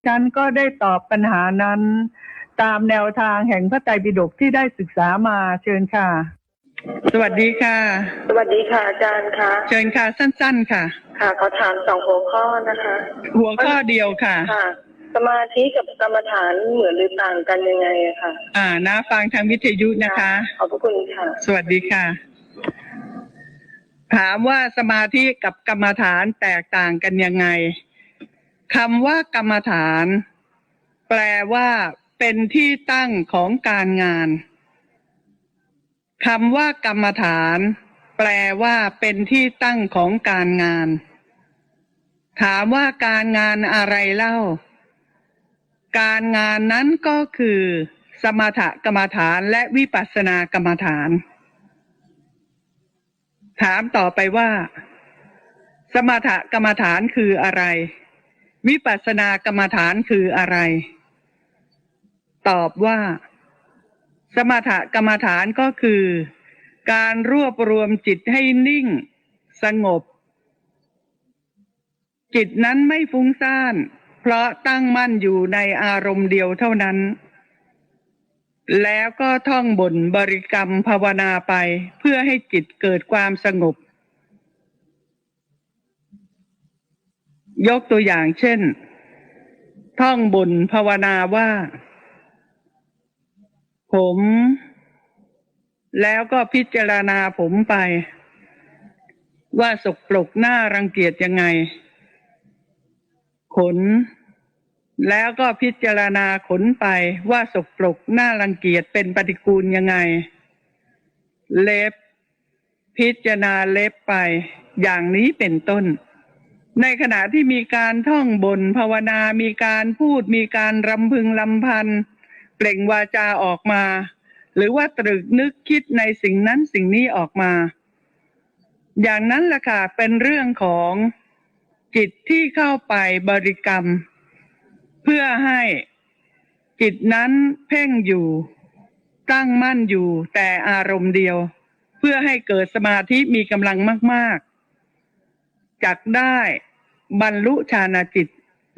ฉันก็ได้ตอบปัญหานั้นตามแนวทางแห่งพระไตรปิฎกที่ได้ศึกษามาเชิญค่ะสวัสดีค่ะสวัสดีค่ะอาจารย์คะเชิญค่ะสั้นๆค่ะค่ะขอถาม2หัวข้อนะคะหัวข้อเดียวค่ะค่ะสมาธิกับกรรมฐานเหมือนหรือต่างกันยังไงคะนะฟังทางวิทยุนะคะขอบพระคุณค่ะสวัสดีค่ะถามว่าสมาธิกับกรรมฐานแตกต่างกันยังไงคำว่ากรรมฐานแปลว่าเป็นที่ตั้งของการงานคำว่ากรรมฐานแปลว่าเป็นที่ตั้งของการงานถามว่าการงานอะไรเล่าการงานนั้นก็คือสมถกรรมฐานและวิปัสสนากรรมฐานถามต่อไปว่าสมถกรรมฐานคืออะไรวิปัสสนากรรมฐานคืออะไรตอบว่าสมถกรรมฐานก็คือการรวบรวมจิตให้นิ่งสงบจิตนั้นไม่ฟุ้งซ่านเพราะตั้งมั่นอยู่ในอารมณ์เดียวเท่านั้นแล้วก็ท่องบนบริกรรมภาวนาไปเพื่อให้จิตเกิดความสงบยกตัวอย่างเช่นท่องบนภาวนาว่าผมแล้วก็พิจารณาผมไปว่าสกปรกน่ารังเกียจยังไงขนแล้วก็พิจารณาขนไปว่าสกปรกน่ารังเกียจเป็นปฏิกูลยังไงเล็บพิจารณาเล็บไปอย่างนี้เป็นต้นในขณะที่มีการท่องบนภาวนามีการพูดมีการรำพึงรำพันเปล่งวาจาออกมาหรือว่าตรึกนึกคิดในสิ่งนั้นสิ่งนี้ออกมาอย่างนั้นแหละค่ะเป็นเรื่องของจิตที่เข้าไปบริกรรมเพื่อให้จิตนั้นเพ่งอยู่ตั้งมั่นอยู่แต่อารมณ์เดียวเพื่อให้เกิดสมาธิมีกำลังมากๆจักได้บรรลุฌานจิต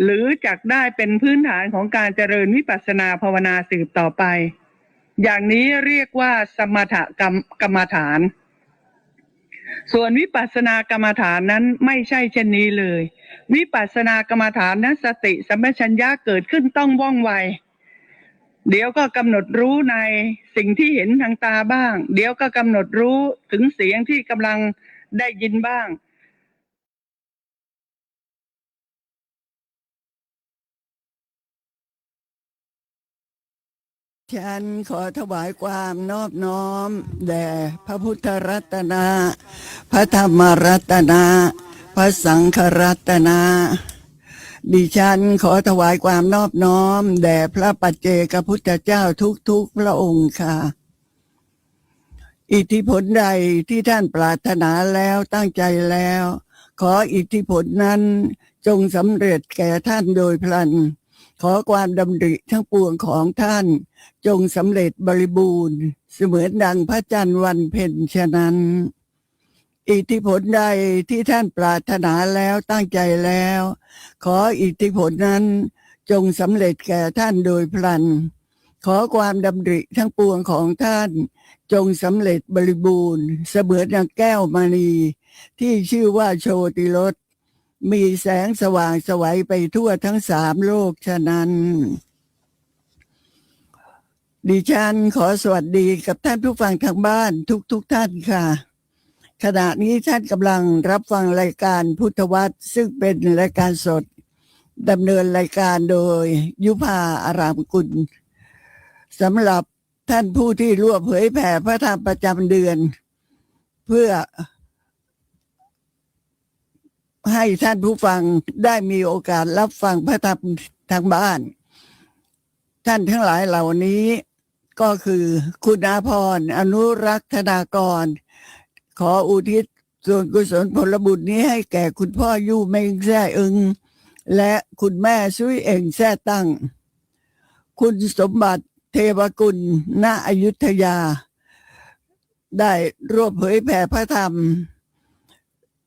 หรือจักได้เป็นพื้นฐานของการเจริญวิปัสสนาภาวนาสืบต่อไปอย่างนี้เรียกว่าสมถกรรมฐานส่วนวิปัสสนากรรมฐานนั้นไม่ใช่เช่นนี้เลยวิปัสสนากรรมฐานนั้นสติสัมปชัญญะเกิดขึ้นต้องว่องไวเดี๋ยวก็กำหนดรู้ในสิ่งที่เห็นทางตาบ้างเดี๋ยวก็กำหนดรู้ถึงเสียงที่กำลังได้ยินบ้างฉันขอถวายความนอบน้อมแด่พระพุทธรัตนะพระธรรมรัตนะพระสังฆรัตนะดิฉันขอถวายความนอบน้อมแด่พระปัจเจกพุทธเจ้าทุกพระองค์ค่ะอิทธิผลใดที่ท่านปรารถนาแล้วตั้งใจแล้วขออิทธิผลนั้นจงสำเร็จแก่ท่านโดยพลันขอความดำริทั้งปวงของท่านจงสำเร็จบริบูรณ์เสมือนดังพระจันทร์วันเพ็ญฉะนั้นอิทธิผลใดที่ท่านปรารถนาแล้วตั้งใจแล้วขออิทธิผลนั้นจงสำเร็จแก่ท่านโดยพลันขอความดำริทั้งปวงของท่านจงสำเร็จบริบูรณ์เสมือนดังแก้วมณีที่ชื่อว่าโชติรสมีแสงสว่างไสวไปทั่วทั้ง3โลกฉะนั้นดิฉันขอสวัสดีกับท่านผู้ฟังทางบ้านทุกท่านค่ะขณะนี้ท่านกำลังรับฟังรายการพุทธวัตรซึ่งเป็นรายการสดดำเนินรายการโดยยุภาอารามกุลสำหรับท่านผู้ที่ร่วมเผยแผ่พระธรรมประจำเดือนเพื่อให้ท่านผู้ฟังได้มีโอกาสรับฟังพระธรรมทางบ้านท่านทั้งหลายเหล่านี้ก็คือคุณอาภรณ์อนุรักษนากรขออุทิศส่วนกุศลผลบุญนี้ให้แก่คุณพ่อยู่เมงแซ่อึงและคุณแม่ซุยเอ่งแซ่ตั้งคุณสมบัติเทวกุลณอยุธยาได้ร่วมเผยแผ่พระธรรม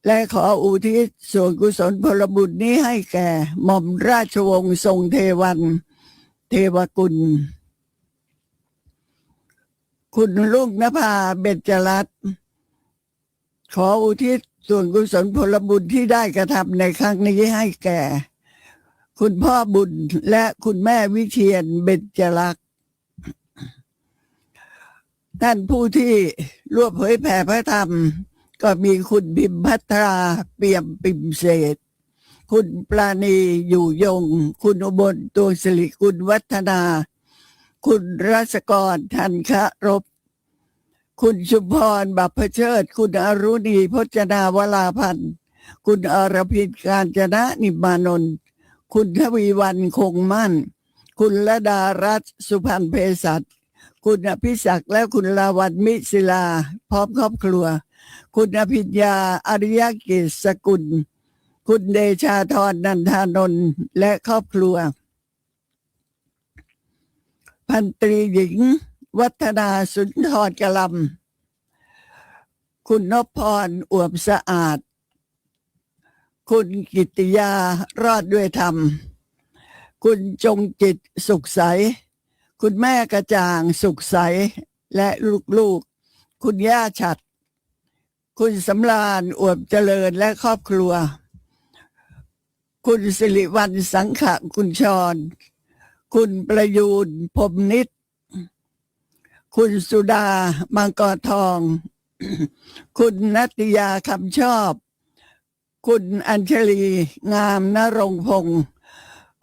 และขออุทิศส่วนกุศลผลบุญนี้ให้แก่หม่อมราชวงศ์ทรงเทวันเทวกุลคุณลุงนภาเบญจรัตน์ขออุทิศส่วนกุศลผลบุญที่ได้กระทำในครั้งนี้ให้แก่คุณพ่อบุญและคุณแม่วิเชียรเบญจรักษ์ท่านผู้ที่ร่วมเผยแผ่พระธรรมก็มีคุณบิมพัทราเปี่ยมปิ่มเศษคุณปราณีอยู่ยงคุณอุบลตัวสิริคุณวัฒนา คุณรัศกรทันคะรบคุณชุมพรบัพเชิดคุณอรุณีพจนาวราพันธ์คุณอรพินการจนะนิมมานนท์คุณทวีวันคงมั่นคุณระดารัตน์สุพรรณเภสัชคุณอภิศักดิ์และคุณลาวันมิศิลาพร้อมครอบครัวคุณอภิญญาอริยเกษสกุลคุณเดชาธรนันทานนท์และครอบครัวพันตรีหญิงวัฒนาสุนทรกะลำคุณนพพรอวบสะอาดคุณกิตติยารอดด้วยธรรมคุณจงจิตสุขใสคุณแม่กระจ่างสุขใสและลูกๆคุณย่าฉัดคุณสำราญอวบเจริญและครอบครัวคุณสิริวัลย์สังขะคุณชรคุณประยูนพรหมนิตคุณสุดามังกรทอง คุณนัตยาคำชอบคุณอัญชลีงามนรงพงศ์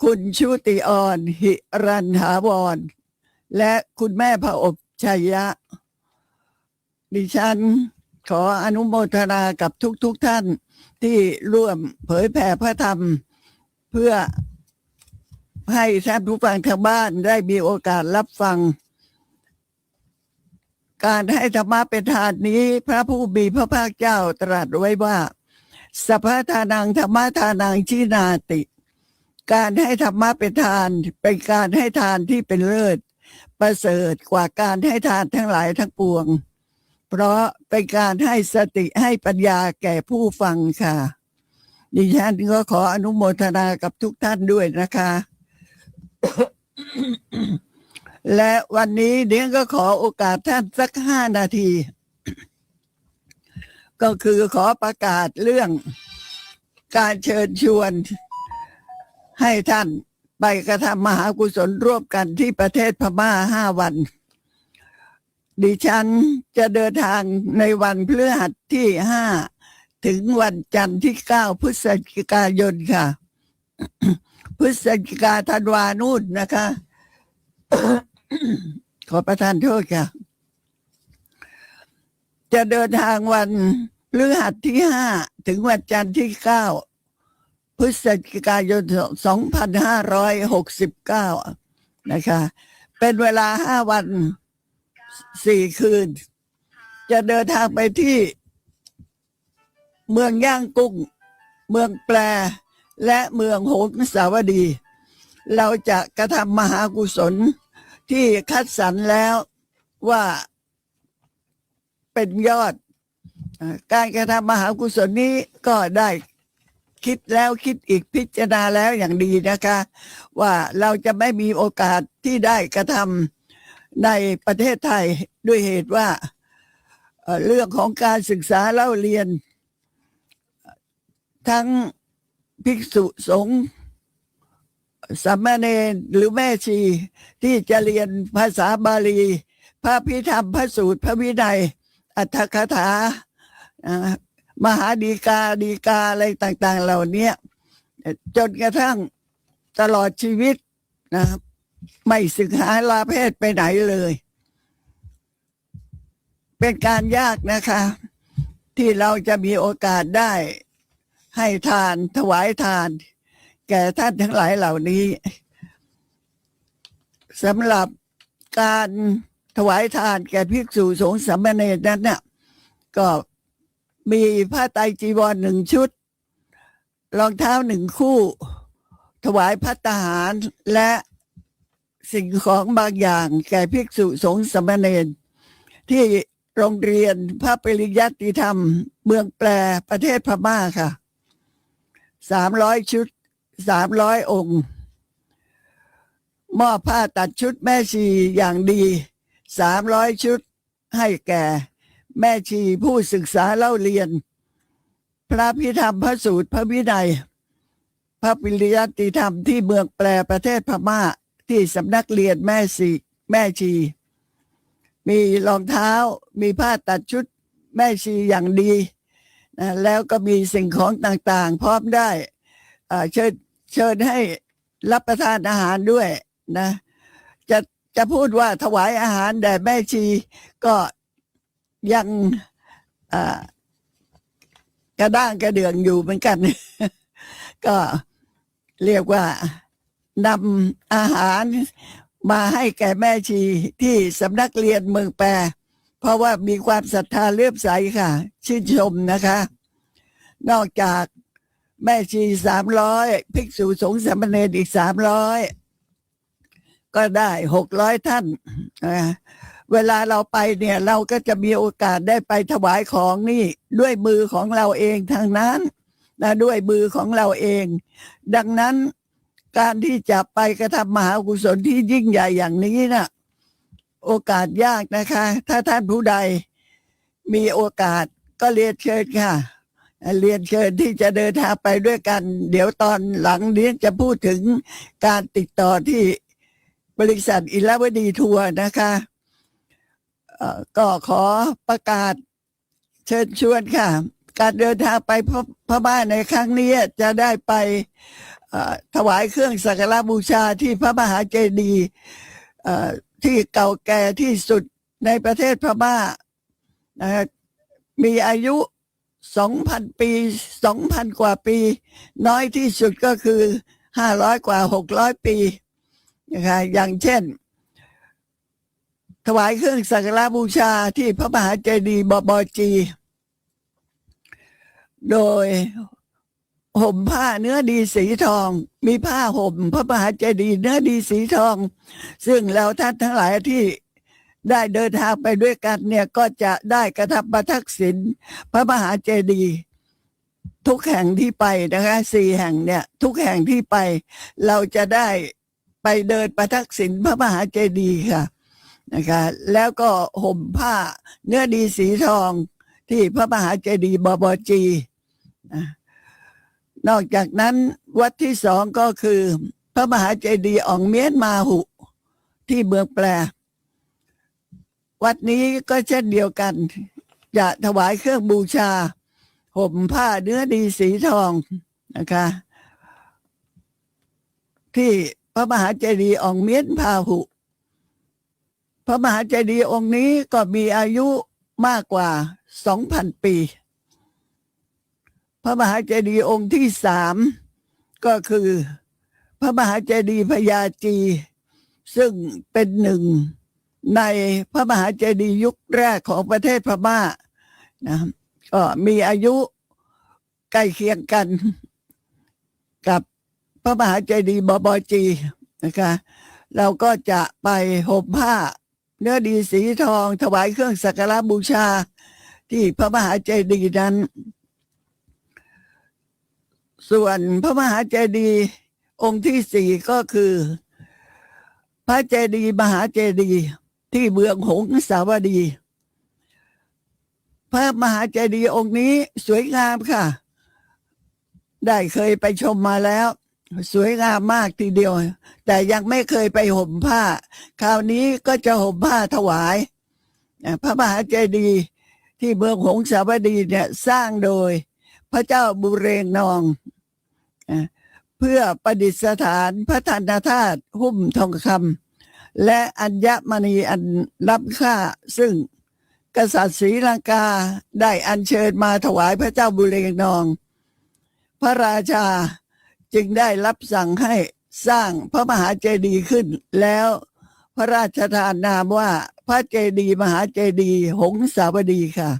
คุณชุติอ่อนหิรันถาวรและคุณแม่พระอบชัยยะดิฉันขออนุโมทนากับทุกท่านที่ร่วมเผยแผ่พระธรรมเพื่อให้ท่านผู้ฟังทางบ้านได้มีโอกาสรับฟังการให้ธรรมะเป็นทานนี้พระผู้มีพระภาคเจ้าตรัสไว้ว่าสัพพทานังธรรมทานังชินาติการให้ธรรมะเป็นทานเป็นการให้ทานที่เป็นเลิศประเสริฐกว่าการให้ทานทั้งหลายทั้งปวงเพราะเป็นการให้สติให้ปัญญาแก่ผู้ฟังค่ะดิฉันก็ขออนุโมทนากับทุกท่านด้วยนะคะ และวันนี้เดี๋ยวก็ขอโอกาสท่านสัก5 นาที ก็คือขอประกาศเรื่องการเชิญชวนให้ท่านไปกระทำมหากุศลร่วมกันที่ประเทศพม่า5 วันดิฉันจะเดินทางในวันพฤหัสที่5ถึงวันจันทร์ที่9พฤศจิกายนค่ะ พฤศจิกาธันวานู่นนะคะ ขอประทานโทษค่ะจะเดินทางวันพฤหัสที่5ถึงวันจันทร์ที่9พฤศจิกายน2569นะคะเป็นเวลา5 วัน4 คืนจะเดินทางไปที่เมืองย่างกุ้งเมืองแปรและเมืองหงสาวดีเราจะกระทำมหากุศลที่คัดสรรแล้วว่าเป็นยอดการกระทำมหากุศลนี้ก็ได้คิดแล้วคิดอีกพิจารณาแล้วอย่างดีนะคะว่าเราจะไม่มีโอกาสที่ได้กระทำในประเทศไทยด้วยเหตุว่าเรื่องของการศึกษาเล่าเรียนทั้งภิกษุสงฆ์สามเณรหรือแม่ชีที่จะเรียนภาษาบาลีพระพิธรรมพระสูตรพระวินัยอรรถกถามหาดีกาอะไรต่างๆเหล่านี้จนกระทั่งตลอดชีวิตนะไม่ศึกษาลาเพศไปไหนเลยเป็นการยากนะคะที่เราจะมีโอกาสได้ให้ทานถวายทานแก่ท่านทั้งหลายเหล่านี้สำหรับการถวายทานแก่ภิกษุสงฆ์สามเณรนั้นน่ะก็มีผ้าไตรจีวร1 ชุดรองเท้า1 คู่ถวายภัตตาหารและสิ่งของบางอย่างแก่ภิกษุสงฆ์สามเณรที่ โรงเรียนพระปริยัติธรรมเมืองแปรประเทศพม่าค่ะ300 ชุด300 องค์ มอบผ้าตัดชุดแม่ชีอย่างดี300 ชุดให้แก่แม่ชีผู้ศึกษาเล่าเรียนพระพิธรรมพระสูตรพระวินัยพระปริยัติธรรมที่เมืองแปรประเทศพม่าที่สำนักเรียนแม่ชีมีรองเท้ามีผ้าตัดชุดแม่ชีอย่างดีนะแล้วก็มีสิ่งของต่างๆพร้อมได้เชิญให้รับประทานอาหารด้วยนะจะพูดว่าถวายอาหารแด่แม่ชีก็ยังกระด้างกระเดื่องอยู่เหมือนกัน ก็เรียกว่านำอาหารมาให้แก่แม่ชีที่สำนักเรียนเมืองแปรเพราะว่ามีความศรัทธาเลื่อมใสค่ะชื่นชมนะคะ นอกจากแม่ชี300ภิกษุสงฆ์สามเณรอีก300ก็ได้600 ท่านเวลาเราไปเนี่ยเราก็จะมีโอกาสได้ไปถวายของนี่ด้วยมือของเราเองทางนั้นนะด้วยมือของเราเอง ดังนั้นการที่จะไปกระทำมหากุศลที่ยิ่งใหญ่อย่างนี้นะโอกาสยากนะคะ ถ้าท่านผู้ใดมีโอกาสก็เรียนเชิญค่ะเรียนเชิญที่จะเดินทางไปด้วยกันเดี๋ยวตอนหลังนี้จะพูดถึงการติดต่อที่บริษัทอิราวดีทัวร์นะคะก็ขอประกาศเชิญชวนค่ะการเดินทางไปพม่าในครั้งนี้จะได้ไปถวายเครื่องสักการะบูชาที่พระมหาเจดีย์ที่เก่าแก่ที่สุดในประเทศพม่ามีอายุ 2,000 ปี 2,000 กว่าปีน้อยที่สุดก็คือ500 กว่า 600 ปีนะคะอย่างเช่นถวายเครื่องสักการะบูชาที่พระมหาเจดีย์บอบจีโดยห่มผ้าเนื้อดีสีทองมีผ้าห่มพระมหาเจดีย์เนื้อดีสีทองซึ่งแล้วท่านทั้งหลายที่ได้เดินทางไปด้วยกันเนี่ยก็จะได้กระทำประทักษิณพระมหาเจดีย์ทุกแห่งที่ไปนะคะ4 แห่งเนี่ยทุกแห่งที่ไปเราจะได้ไปเดินประทักษิณพระมหาเจดีย์ค่ะนะคะแล้วก็ห่มผ้าเนื้อดีสีทองที่พระมหาเจดีย์บอบจีนอกจากนั้นวัดที่2ก็คือพระมหาเจดีย์อ่องเมียนมาหุที่เมืองแปรวัดนี้ก็เช่นเดียวกันจะถวายเครื่องบูชาห่มผ้าเนื้อดีสีทองนะคะที่พระมหาเจดีย์อ่องเมียนพาหุพระมหาเจดีย์องค์นี้ก็มีอายุมากกว่า 2,000 ปีพระมหาเจดีย์องค์ที่3ก็คือพระมหาเจดีย์พญาจีซึ่งเป็นหนึ่งในพระมหาเจดีย์ยุคแรกของประเทศพม่านะก็มีอายุใกล้เคียงกันกับพระมหาเจดีย์บอบจีนะคะเราก็จะไปห่มผ้าเนื้อดีสีทองถวายเครื่องสักการะบูชาที่พระมหาเจดีย์นั้นส่วนพระมหาเจดีย์องค์ที่4ก็คือพระเจดีย์มหาเจดีย์ที่เมืองหงสาวดีพระมหาเจดีย์องค์นี้สวยงามค่ะได้เคยไปชมมาแล้วสวยงามมากทีเดียวแต่ยังไม่เคยไปห่มผ้าคราวนี้ก็จะห่มผ้าถวายพระมหาเจดีย์ที่เมืองหงสาวดีเนี่ยสร้างโดยพระเจ้าบุเรงนองเพื่อประดิษฐานพระธนธาตุหุ้มทองคำและอัญมณีอันล้ำค่าซึ่งกษัตริย์ศรีลังกาได้อัญเชิญมาถวายพระเจ้าบุเรงนองพระราชาจึงได้รับสั่งให้สร้างพระมหาเจดีย์ขึ้นแล้วพระราชทานนามว่าพระเจดีย์มหาเจดีย์หงสาวดีค่ะ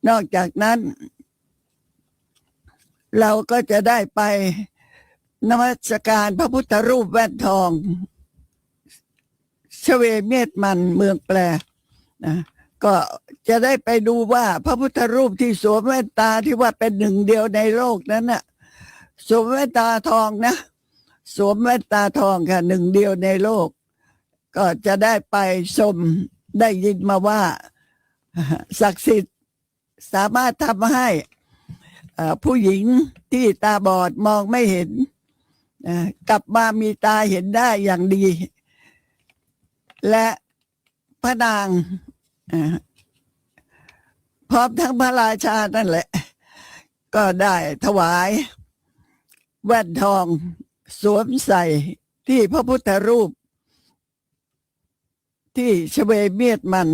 นอกจากนั้นเราก็จะได้ไปนมัสการพระพุทธรูปแว่นทองชเวเมตมันเมืองแปร นะก็จะได้ไปดูว่าพระพุทธรูปที่สวมแว่นตาที่ว่าเป็นหนึ่งเดียวในโลกนั้นน่ะสวมแว่นตาทองนะสวมแว่นตาทองค่ะหนึ่งเดียวในโลกก็จะได้ไปชมได้ยินมาว่าศักดิ์สิทธิ์สามารถทำให้ผู้หญิงที่ตาบอดมองไม่เห็นกลับมามีตาเห็นได้อย่างดีและพระนางพร้อมทั้งพระราชานั่นแหละก็ได้ถวายแว่นทองสวมใส่ที่พระพุทธรูปที่ชเวเมียดมัน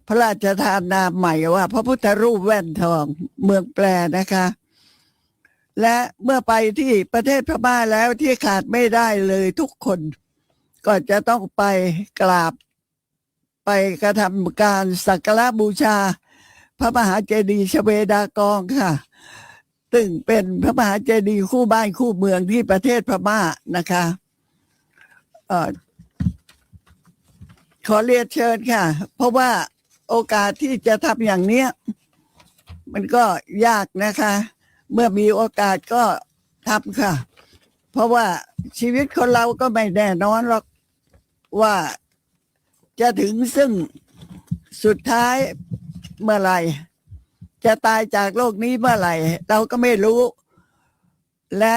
พระราชทานนามใหม่ว่าพระพุทธรูปแว่นทองเมืองแปลนะคะและเมื่อไปที่ประเทศพม่าแล้วที่ขาดไม่ได้เลยทุกคนก็จะต้องไปกราบไปกระทำการสักการะบูชาพระมหาเจดีย์ชเวดากองค่ะซึ่งเป็นพระมหาเจดีย์คู่บ้านคู่เมืองที่ประเทศพม่านะคะขอเรียนเชิญค่ะเพราะว่าโอกาสที่จะทำอย่างเนี้ยมันก็ยากนะคะเมื่อมีโอกาสก็ทำค่ะเพราะว่าชีวิตคนเราก็ไม่แน่นอนหรอกว่าจะถึงซึ่งสุดท้ายเมื่อไหร่จะตายจากโลกนี้เมื่อไหร่เราก็ไม่รู้และ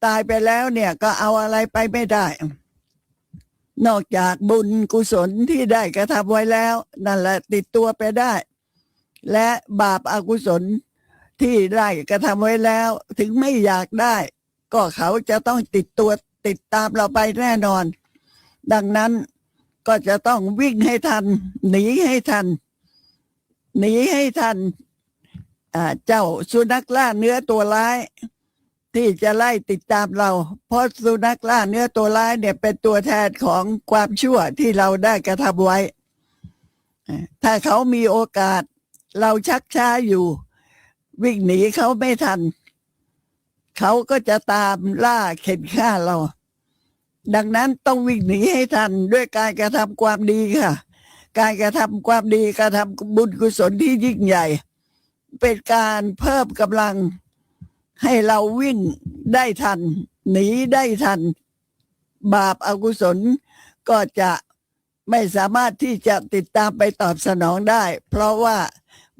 ตายไปแล้วเนี่ยก็เอาอะไรไปไม่ได้นอกจากบุญกุศลที่ได้กระทำไว้แล้วนั่นแหละติดตัวไปได้และบาปอกุศลที่ได้กระทำไว้แล้วถึงไม่อยากได้ก็เขาจะต้องติดตัวติดตามเราไปแน่นอนดังนั้นก็จะต้องวิ่งให้ทันหนีให้ทันหนีให้ทันเจ้าสุนัขล่าเนื้อตัวร้ายที่จะไล่ติดตามเราเพราะสุนัขล่าเนื้อตัวร้ายเนี่ยเป็นตัวแทนของความชั่วที่เราได้กระทำไว้ถ้าเขามีโอกาสเราชักช้าอยู่วิ่งหนีเขาไม่ทันเขาก็จะตามล่าเข็นฆ่าเราดังนั้นต้องวิ่งหนีให้ทันด้วยการกระทำความดีค่ะการกระทำความดีกระทำบุญกุศลที่ยิ่งใหญ่เป็นการเพิ่มกำลังให้เราวิ่งได้ทันหนีได้ทันบาปอกุศลก็จะไม่สามารถที่จะติดตามไปตอบสนองได้เพราะว่า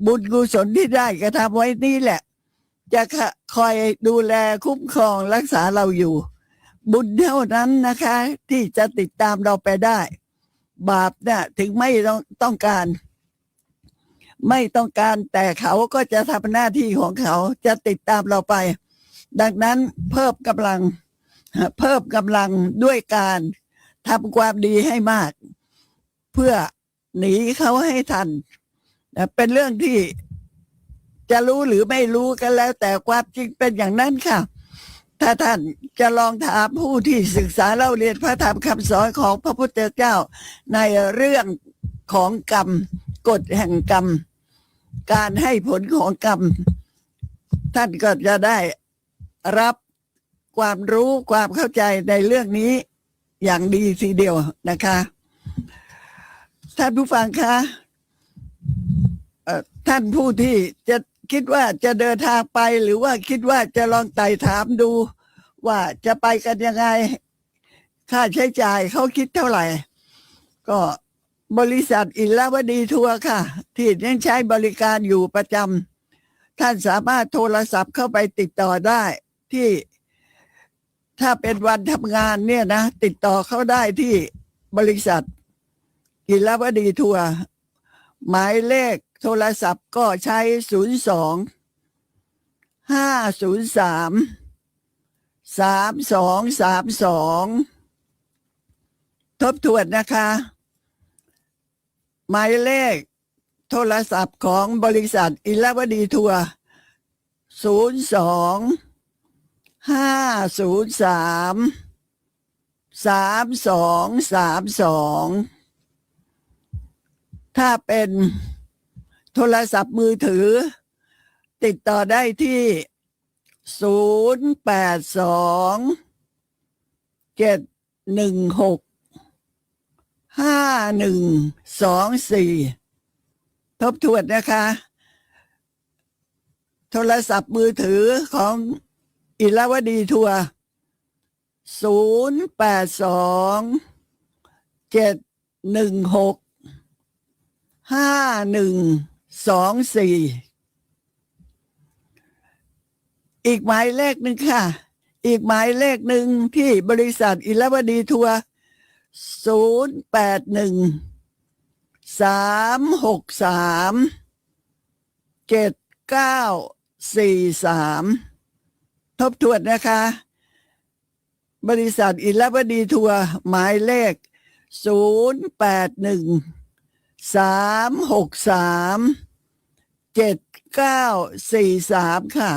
บุญกุศลที่ได้กระทำไว้นี่แหละจะคอยดูแลคุ้มครองรักษาเราอยู่บุญเท่านั้นนะคะที่จะติดตามเราไปได้บาปเนี่ยถึงไม่ต้องการแต่เขาก็จะทำหน้าที่ของเขาจะติดตามเราไปดังนั้นเพิ่มกำลังด้วยการทำความดีให้มากเพื่อหนีเขาให้ทันเป็นเรื่องที่จะรู้หรือไม่รู้กันแล้วแต่ความจริงเป็นอย่างนั้นค่ะถ้าท่านจะลองถามผู้ที่ศึกษาเล่าเรียนพระธรรมคำสอนของพระพุทธเจ้าในเรื่องของกรรมกฎแห่งกรรมการให้ผลของกรรมท่านก็จะได้รับความรู้ความเข้าใจในเรื่องนี้อย่างดีทีเดียวนะคะท่านผู้ฟังคะท่านผู้ที่จะคิดว่าจะเดินทางไปหรือว่าคิดว่าจะลองไต่ถามดูว่าจะไปกันยังไงค่าใช้จ่ายเขาคิดเท่าไหร่ก็บริษัทอิลาวดีทัวร์ค่ะที่ยังใช้บริการอยู่ประจำท่านสามารถโทรศัพท์เข้าไปติดต่อได้ที่ถ้าเป็นวันทำงานเนี่ยนะติดต่อเขาได้ที่บริษัทอิลาวดีทัวร์หมายเลขโทรศัพท์ก็ใช้02-503-3232ทบทวนนะคะหมายเลขโทรศัพท์ของบริษัทอิลาวดีทัวร์02-503-3232ถ้าเป็นโทรศัพท์มือถือติดต่อได้ที่082-716-5124 ทบทวนนะคะ โทรศัพท์มือถือของอิรวดีทัวร์082-716-5124อีกหมายเลขหนึ่งค่ะ อีกหมายเลขหนึ่งที่บริษัทอิรวดีทัวร์081-363-7943ทบทวนนะคะ บริษัทอิรวดีทัวร์หมายเลข081-363-7943ค่ะ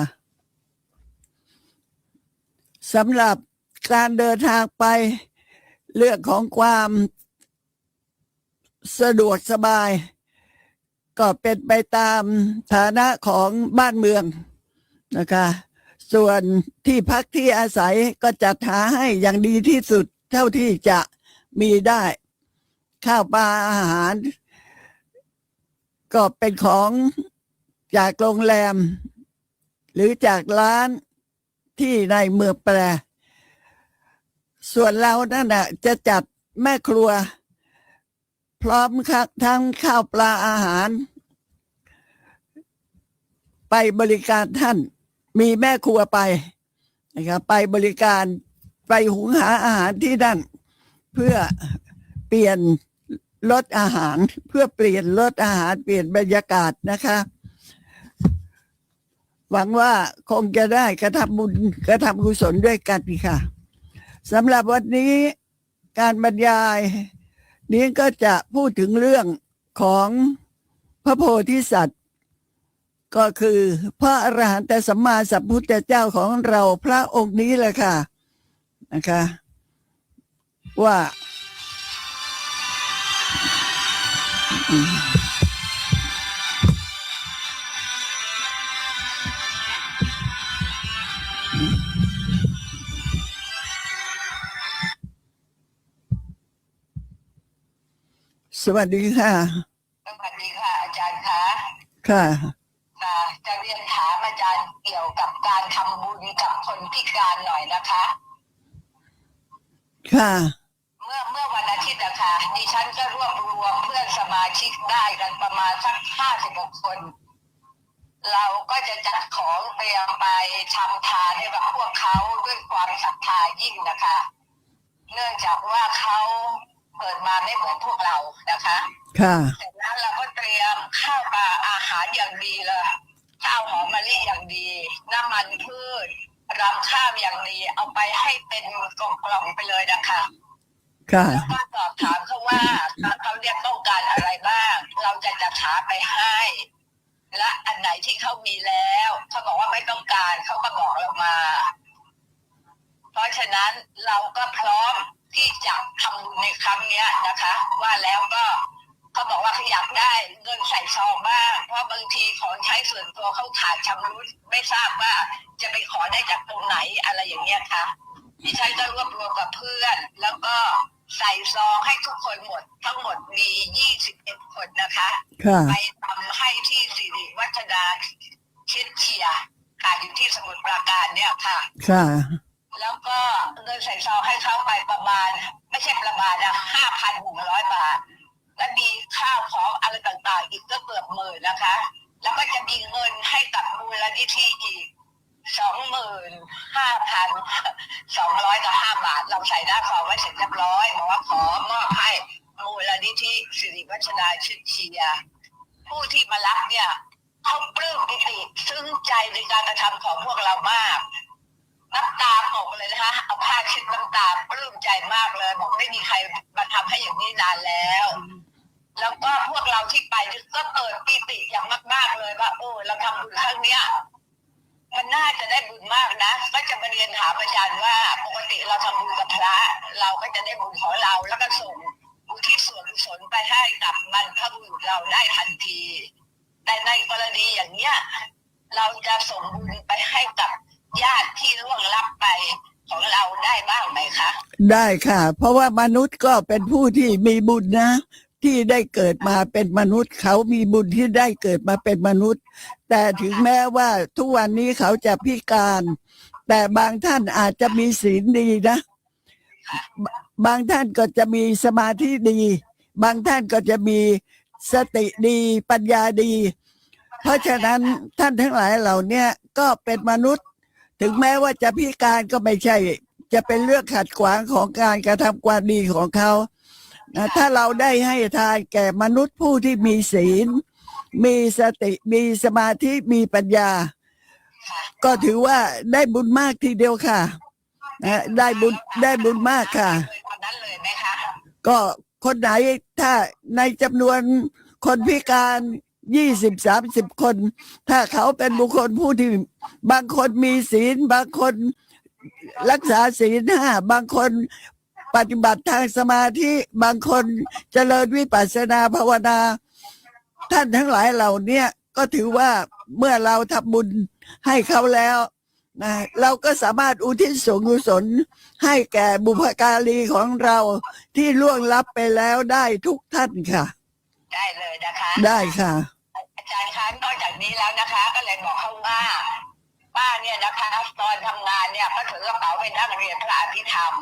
สำหรับการเดินทางไปเรื่องของความสะดวกสบาย ก็เป็นไปตามฐานะของบ้านเมืองนะคะส่วนที่พักที่อาศัยก็จัดหาให้อย่างดีที่สุดเท่าที่จะมีได้ข้าวปลาอาหารก็เป็นของจากโรงแรมหรือจากร้านที่ในเมืองแปรส่วนเรานั่นน่ะจะจัดแม่ครัวพร้อมทั้งข้าวปลาอาหารไปบริการท่านมีแม่ครัวไปนะครับไปบริการไปหุงหาอาหารที่นั่นเพื่อเปลี่ยนรสอาหารเพื่อเปลี่ยนรสอาหารเปลี่ยนบรรยากาศนะคะหวังว่าคงจะได้กระทำบุญกระทำกุศลด้วยกันค่ะสำหรับวันนี้การบรรยายนี้ก็จะพูดถึงเรื่องของพระโพธิสัตว์ก็คือพระอรหันตสัมมาสัมพุทธเจ้าของเราพระองค์นี้แหละค่ะนะคะว่าสวัสดีค่ะสวัสดีค่ะอาจารย์คะ ค่ะจะเรียนถามอาจารย์เกี่ยวกับการทำบุญกับคนพิการหน่อยนะคะ ค่ะเมื่อวันอาทิตย์นะคะดิฉันก็รวบรวมเพื่อนสมาชิกได้กันประมาณสัก56 คน เราก็จะจัดของเตรียมไปทำทานให้กับพวกเขาด้วยความศรัทธายิ่งนะคะ เนื่องจากว่าเขาเกิดมาไม่เหมือนพวกเรานะคะค่ะเสร็จแล้วเราก็เตรียมข้าวปลาอาหารอย่างดีเลยข้าวหอมมะลิอย่างดีน้ำมันพืชรำข้าวอย่างดีเอาไปให้เป็นกล่องๆไปเลยนะคะค่ะแล้วก็สอบถามเขาว่าเขาเรียกต้องการอะไรบ้างเราจะจัดหาไปให้และอันไหนที่เขามีแล้วเขาบอกว่าไม่ต้องการเขาก็บอกเรามาเพราะฉะนั้นเราก็พร้อมที่จะทำบุญในครั้งนี้นะคะว่าแล้วก็เขาบอกว่าเขาอยากได้เงินใส่ซองบ้างเพราะบางทีของใช้ส่วนตัวเขาขาดชำรุดไม่ทราบว่าจะไปขอได้จากตรงไหนอะไรอย่างเงี้ยค่ะดิฉันก็รวบรวมกับเพื่อนแล้วก็ใส่ซองให้ทุกคนหมดทั้งหมดมี21 คนนะคะไปทำให้ที่สิริวัฒนาชิดเชียค่ะอยู่ที่สมุทรปราการเนี่ยค่ะแล้วก็เงินใส่ซองให้เขาไปประมาณไม่ใช่ประมาณนะ5,100 บาทและมีข้าวของอะไรต่างๆอีกก็เกือบ10,000นะคะแล้วก็จะมีเงินให้กับมูลนิธิอีก25,205 บาทเราใส่หน้าซองไว้เสร็จเรียบร้อยบอกว่าขอมอบให้มูลนิธิสิริวัฒนาชิดเชียผู้ที่มารับเนี่ยเขาปลื้มปิติซึ้งใจในการกระทำของพวกเรามากน้ำตาตกเลยนะคะเอาผ้าเช็ดน้ำตาปลื้มใจมากเลยบอกไม่มีใครมาทำให้อย่างนี้นานแล้วแล้วก็พวกเราที่ไปก็เกิดปิติอย่างมากๆเลยว่าเราทำบุญครั้งเนี้ยมันน่าจะได้บุญมากนะก็จะมาเรียนถามอาจารย์ว่าปกติเราทำบุญกับพระเราก็จะได้บุญของเราแล้วก็ส่งอุทิศส่วนกุศลไปให้กับบรรพบุรุษเราได้ทันทีแต่ในกรณีอย่างเนี้ยเราจะส่งบุญไปให้กับญาติที่ล่วงลับไปของเราได้บ้างไหมคะได้ค่ะเพราะว่ามนุษย์ก็เป็นผู้ที่มีบุญนะ ที่ได้เกิดมาเป็นมนุษย์ เขามีบุญที่ได้เกิดมาเป็นมนุษย์ แต่ถึงแม้ว่าทุกวันนี้เขาจะพิการ แต่บางท่านอาจจะมีศีลดีนะ บางท่านก็จะมีสมาธิดี บางท่านก็จะมีสติดีปัญญาดี เพราะฉะนั้นท่านทั้งหลายเหล่านี้ก็เป็นมนุษย์ ถึงแม้ว่าจะพิการก็ไม่ใช่ จะเป็นเรื่องขัดขวางของการกระทำความดีของเขานะถ้าเราได้ให้ทานแก่มนุษย์ผู้ที่มีศีล มีสติมีสมาธิมีปัญญา ก็ถือว่าได้บุญมากทีเดียวค่ะนะได้บุญมากค่ะ ตอนนั้นเลยไหมคะ ก็คนไหนถ้าในจำนวนคนพิการ20-30 คน ถ้าเขาเป็นบุคคลผู้ที่บางคนมีศีล บางคนรักษาศีล 5บางคนปฏิบัติทางสมาธิบางคนเจริญวิปัสสนาภาวนา ท่านทั้งหลายเหล่านี้ก็ถือว่าเมื่อเราทำบุญให้เขาแล้วนะเราก็สามารถอุทิศส่วนกุศลให้แก่บุพการีของเราที่ล่วงลับไปแล้วได้ทุกท่านค่ะ ได้เลยนะคะ ได้ค่ะ อาจารย์คะนอกจากนี้แล้วนะคะ ก็เลยบอกเขาว่าป้าเนี่ยนะคะตอนทำงานเนี่ยก็ถือกระเป๋าไปนั่งเรียนพระอภิธรรม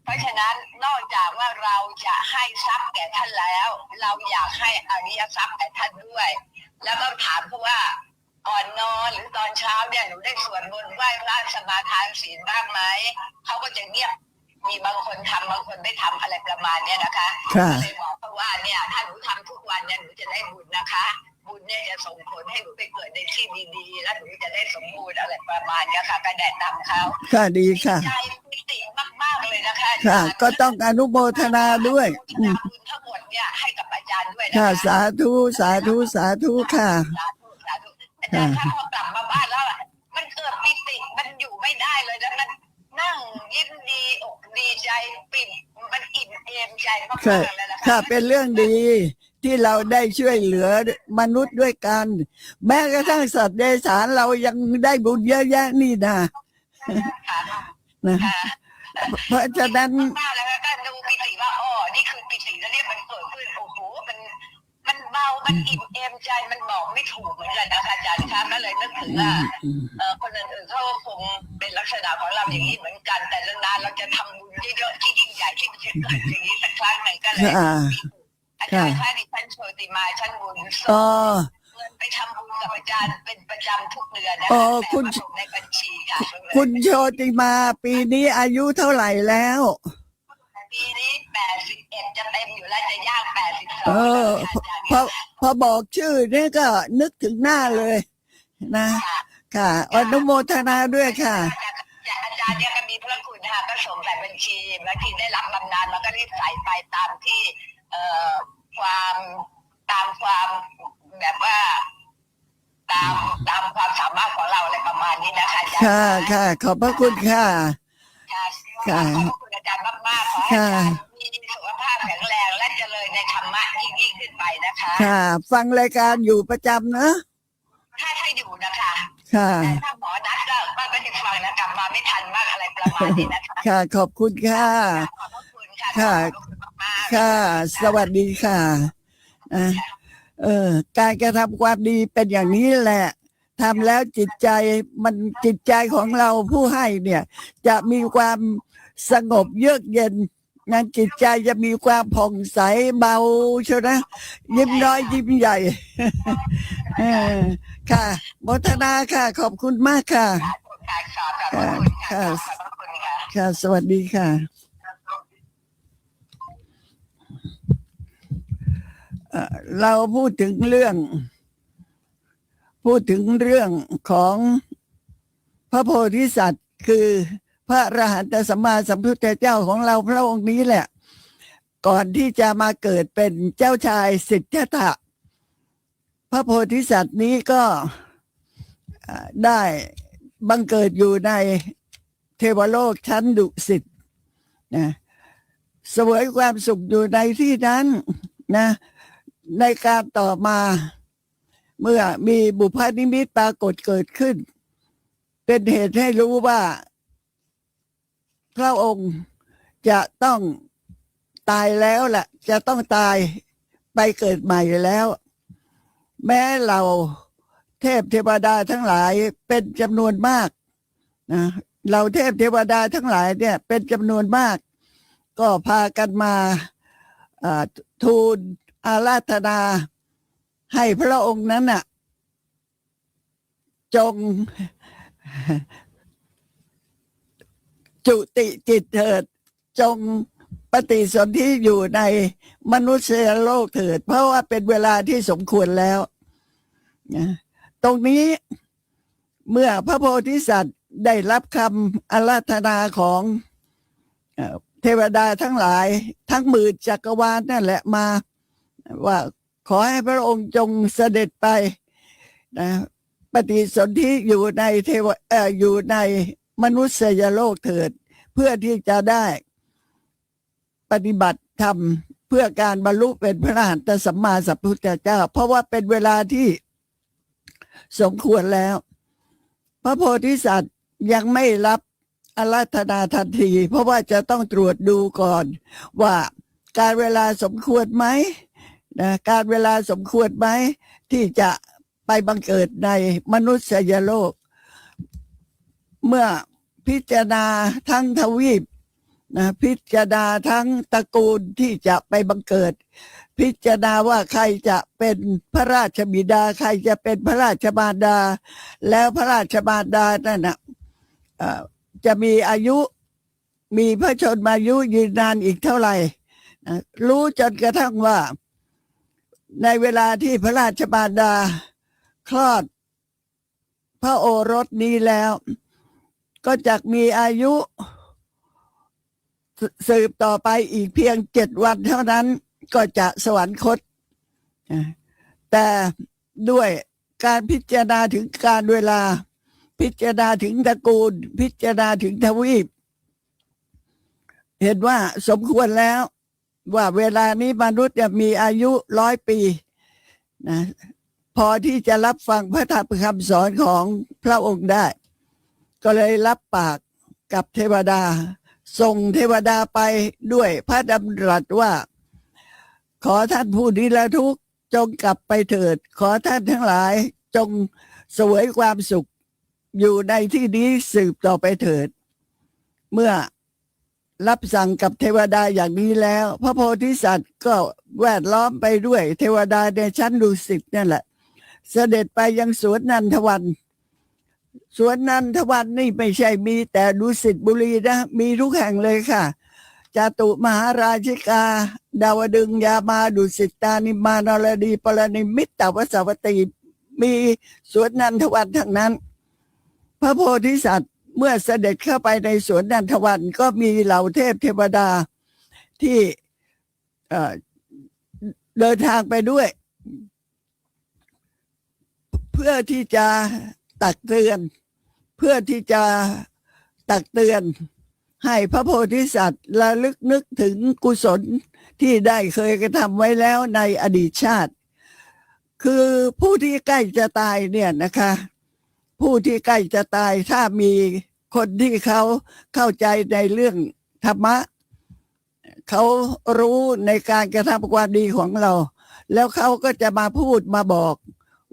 เพราะฉะนั้นนอกจากว่าเราจะให้ทรัพย์แก่ท่านแล้ว เราอยากให้อริยทรัพย์แก่ท่านด้วย แล้วก็ถามเขาว่าก่อนนอนหรือตอนเช้าเนี่ยหนูได้สวดมนต์ไหว้พระสมาทานศีลบ้างไหมเขาก็จะเงียบมีบางคนทำบางคนไม่ทำอะไรประมาณเนี้ยนะคะ ค่ะ ก็เลยบอกเขาว่าเนี่ยถ้าหนูทำทุกวันเนี่ยหนูจะได้บุญนะคะ บุญเนี่ยจะส่งผลให้หนูไปเกิดในที่ดีๆ แล้วหนูจะได้สมบูรณ์อะไรประมาณเนี้ยค่ะก็แนะนำเขา ค่ะดีค่ะ ใจปิติมากๆเลยนะคะ ค่ะ ก็ต้องอนุโมทนาด้วย อนุโมทนาบุญทั้งหมดเนี่ยให้กับอาจารย์ด้วยนะ ค่ะ คะ สาธุสาธุสาธุค่ะ สาธุสาธุอาจารย์ถ้าพอกลับมาบ้านแล้วอะมันเกิดปิติมันอยู่ไม่ได้เลยแล้วมันนั่งยิ้มดีอกดีใจปิ่มมันอิ่มเอมใจมาก ค่ะ ๆเลยนะคะ ค่ะเป็นเรื่องดีที่เราได้ช่วยเหลือมนุษย์ด้วยกัน แม้กระทั่งสัตว์เดรัจฉานเรายังได้บุญเยอะแยะนี่นะ ค่ะ นะ ค่ะ เพราะฉะนั้น มากๆเลยค่ะก็ดูปิติว่าอ๋อนี่คือปิติแล้วเนี่ยมันเกิดขึ้นโอ้โหมันเบามันอิ่มเอมใจมันบอกไม่ถูกเหมือนกันนะคะอาจารย์คะก็เลยนึกถึงว่าคนอื่นๆเขาคงเป็นลักษณะของเราอย่างนี้เหมือนกันแต่นานๆเราจะทำบุญเยอะๆที่ยิ่งใหญ่ที่มันจะเกิดอย่างนี้สักครั้งหนึ่งก็เลย ค่ะ อาจารย์คะดิฉันโชติมาชั้นบุญส่ อ๋อง เงินไปทำบุญกับอาจารย์เป็นประจำทุกเดือนนะ อ๋อ คะ คุณ แต่ว่าส่งในบัญชีค่ะ คุณโชติมาปีนี้อายุเท่าไหร่แล้ว ปีนี้81จะเต็มอยู่แล้วจะย่าง82 เออ แล้ว พอบอกชื่อเนี่ยก็นึกถึงหน้าเลยนะ ค่ะอนุโมทนาด้วยค่ะ อาจารย์เนี่ยก็มีพระคุณนะคะก็ส่งแต่บัญชีบางทีได้รับบำนาญมันก็รีบใส่ไปตามที่ความตามความแบบว่า ตามความสามารถของเราอะไรประมาณนี้นะคะอาจารย์ ค่ะค่ะ ขอบพระคุณค่ะ ค่ะขอบคุณอาจารย์มากๆขอให้อาจารย์มีสุขภาพแข็งแรงและเจริญในธรรมะยิ่งขึ้นไปนะคะ ค่ะ ฟังรายการอยู่ประจำนะ ถ้าอยู่นะคะ ค่ะ แต่ถ้าหมอนัดก็จะฟังนะกลับมาไม่ทันมากอะไรประมาณนี้นะคะ ค่ะ ขอบคุณค่ะ ขอบพระคุณค่ะ ค่ะ ขอบคุณมากๆ ค่ะ สวัสดีค่ะอ่ะการกระทำความดีเป็นอย่างนี้แหละทำแล้วจิตใจของเราผู้ให้เนี่ย จะมีความสงบเยือกเย็นนั้นจิตใจจะมีความผ่องใสเบาเชียวนะยิ้มน้อยยิ้มใหญ่ เออค่ะโมทนาค่ะ ขอบคุณมากค่ะ ขอบคุณค่ะขอบคุณค่ะ ค่ะ สวัสดีค่ะเราพูดถึงเรื่องของพระโพธิสัตว์คือพระอรหันตสัมมาสัมพุทธเจ้าของเราพระองค์นี้แหละ ก่อนที่จะมาเกิดเป็นเจ้าชายสิทธัตถะพระโพธิสัตว์นี้ก็ได้บังเกิดอยู่ในเทวโลกชั้นดุสิตนะเสวยความสุขอยู่ในที่นั้นนะในการต่อมาเมื่อมีบุพนิมิตปรากฏเกิดขึ้นเป็นเหตุให้รู้ว่าพระองค์จะต้องตายแล้วแหละจะต้องตาย ไปเกิดใหม่แล้ว แม้เราเทพเทวดาทั้งหลายเป็นจำนวนมากนะเราเทพเทวดาทั้งหลายเนี่ยเป็นจำนวนมาก ก็พากันมาทูลอาราธนาให้พระองค์นั้นน่ะจงจุติจิตเถิดจงปฏิสนธิอยู่ในมนุษยโลกเถิดเพราะว่าเป็นเวลาที่สมควรแล้วตรงนี้เมื่อพระโพธิสัตว์ได้รับคำอาราธนาของเทวดาทั้งหลายทั้งหมื่นจักรวาลนั่นแหละมาว่าขอให้พระองค์จงเสด็จไปนะปฏิสนธิอยู่ในอยู่ในมนุษยโลกเถิดเพื่อที่จะได้ปฏิบัติธรรมเพื่อการบรรลุเป็นพระอรหันตสัมมาสัมพุทธเจ้าเพราะว่าเป็นเวลาที่สมควรแล้วพระโพธิสัตว์ยังไม่รับอาราธนาทันทีเพราะว่าจะต้องตรวจดูก่อนว่าการเวลาสมควรไหมนะการเวลาสมควรไหมที่จะไปบังเกิดในมนุษยโลกเมื่อพิจารณาทั้งทวีปนะพิจารณาทั้งตระกูลที่จะไปบังเกิดพิจารณาว่าใครจะเป็นพระราชบิดาใครจะเป็นพระราชมารดาแล้วพระราชมารดานั่นนะจะมีอายุมีพระชนมายุยืนนานอีกเท่าไหร่รู้จนกระทั่งว่าในเวลาที่พระราชมารดาคลอดพระโอรสนี้แล้วก็จะมีอายุสืบต่อไปอีกเพียง7 วันเท่านั้นก็จะสวรรคตแต่ด้วยการพิจารณาถึงการเวลาพิจารณาถึงตระกูลพิจารณาถึงทวีปเห็นว่าสมควรแล้วว่าเวลานี้มนุษย์จะมีอายุ100 ปีนะพอที่จะรับฟังพระธรรมคำสอนของพระองค์ได้ก็เลยรับปากกับเทวดาส่งเทวดาไปด้วยพระดำรัสว่าขอท่านผู้นิรทุกข์จงกลับไปเถิดขอท่านทั้งหลายจงเสวยความสุขอยู่ในที่นี้สืบต่อไปเถิดเมื่อรับสั่งกับเทวดาอย่างนี้แล้วพระโพธิสัตว์ก็แวดล้อมไปด้วยเทวดาในชั้นดุสิตนั่นแหละเสด็จไปยังสวนนันทวันสวนนันทวันนี่ไม่ใช่มีแต่ดุสิตบุรีนะมีทุกแห่งเลยค่ะจาตุมหาราชิกาดาวดึงยามาดุสิตานิมานรดีปรณิมิตตวสวัตตีมีสวนนันทวันทั้งนั้นพระโพธิสัตว์เมื่อเสด็จเข้าไปในสวนนันทวันก็มีเหล่าเทพเทวดาที่เดินทางไปด้วยเพื่อที่จะตักเตือนให้พระโพธิสัตว์ระลึกนึกถึงกุศลที่ได้เคยกระทำไว้แล้วในอดีตชาติคือผู้ที่ใกล้จะตายเนี่ยนะคะผู้ที่ใกล้จะตายถ้ามีคนที่เขาเข้าใจในเรื่องธรรมะเขารู้ในการกระทำความดีของเราแล้วเขาก็จะมาพูดมาบอก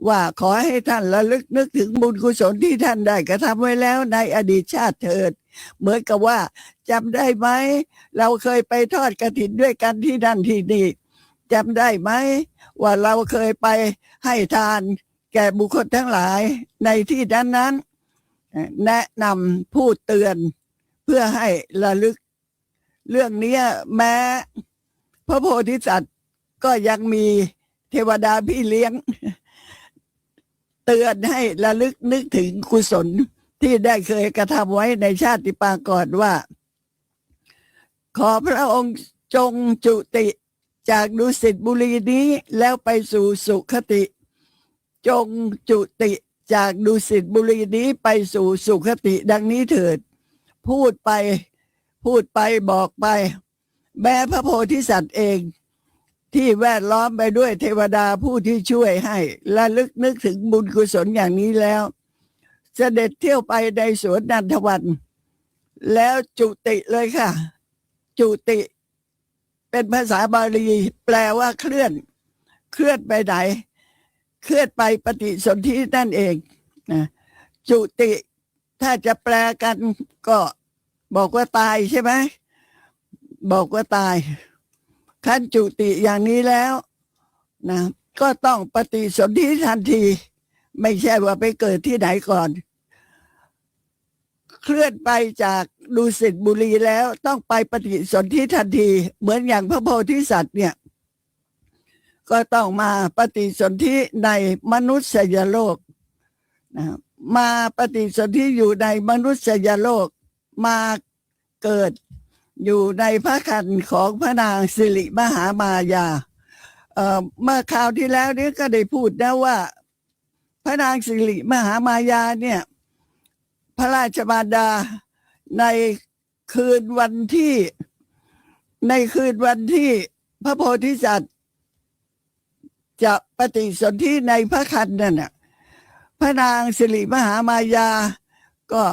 ว่าขอให้ท่านระลึกนึกถึงบุญกุศลที่ท่านได้กระทำไว้แล้วในอดีตชาติเถิดเหมือนกับว่าจำได้ไหมเราเคยไปทอดกฐินด้วยกันที่นั่นที่นี่จำได้ไหมว่าเราเคยไปให้ทานแก่บุคคลทั้งหลายในที่นั้นแนะนำพูดเตือนเพื่อให้ระลึกเรื่องนี้แม้พระโพธิสัตว์ก็ยังมีเทวดาพี่เลี้ยงเตือนให้ระลึกนึกถึงกุศลที่ได้เคยกระทำไว้ในชาติปางก่อนว่าขอพระองค์จงจุติจากดุสิตบุรีนี้แล้วไปสู่สุคติจงจุติจากดุสิตบุรีนี้ไปสู่สุคติดังนี้เถิดพูดไปบอกไปแม้พระโพธิสัตว์เองที่แวดล้อมไปด้วยเทวดาผู้ที่ช่วยให้ระลึกนึกถึงบุญกุศลอย่างนี้แล้วเสด็จเที่ยวไปในสวนนันทวันแล้วจุติเลยค่ะจุติเป็นภาษาบาลีแปลว่าเคลื่อน เคลื่อนไปไหนเคลื่อนไปปฏิสนธินั่นเองนะจุติถ้าจะแปลกันก็บอกว่าตายใช่ไหมบอกว่าตายขั้นจุติอย่างนี้แล้วนะก็ต้องปฏิสนธิทันที ไม่ใช่ว่าไปเกิดที่ไหนก่อนเคลื่อนไปจากดุสิตบุรีแล้วต้องไปปฏิสนธิทันที เหมือนอย่างพระโพธิสัตว์เนี่ยก็ต้องมาปฏิสนธิในมนุษยโลกนะมาปฏิสนธิอยู่ในมนุษยโลกมาเกิดอยู่ในพระครรภ์ของพระนางสิริมหามายาเมื่อคราวที่แล้วนี้ก็ได้พูดนะว่าพระนางสิริมหามายาเนี่ยพระราชมารดาในคืนวันที่พระโพธิสัตว์จะปฏิสนธิในพระครรภ์นั่นน่ะพระนางสิริมหามายาก็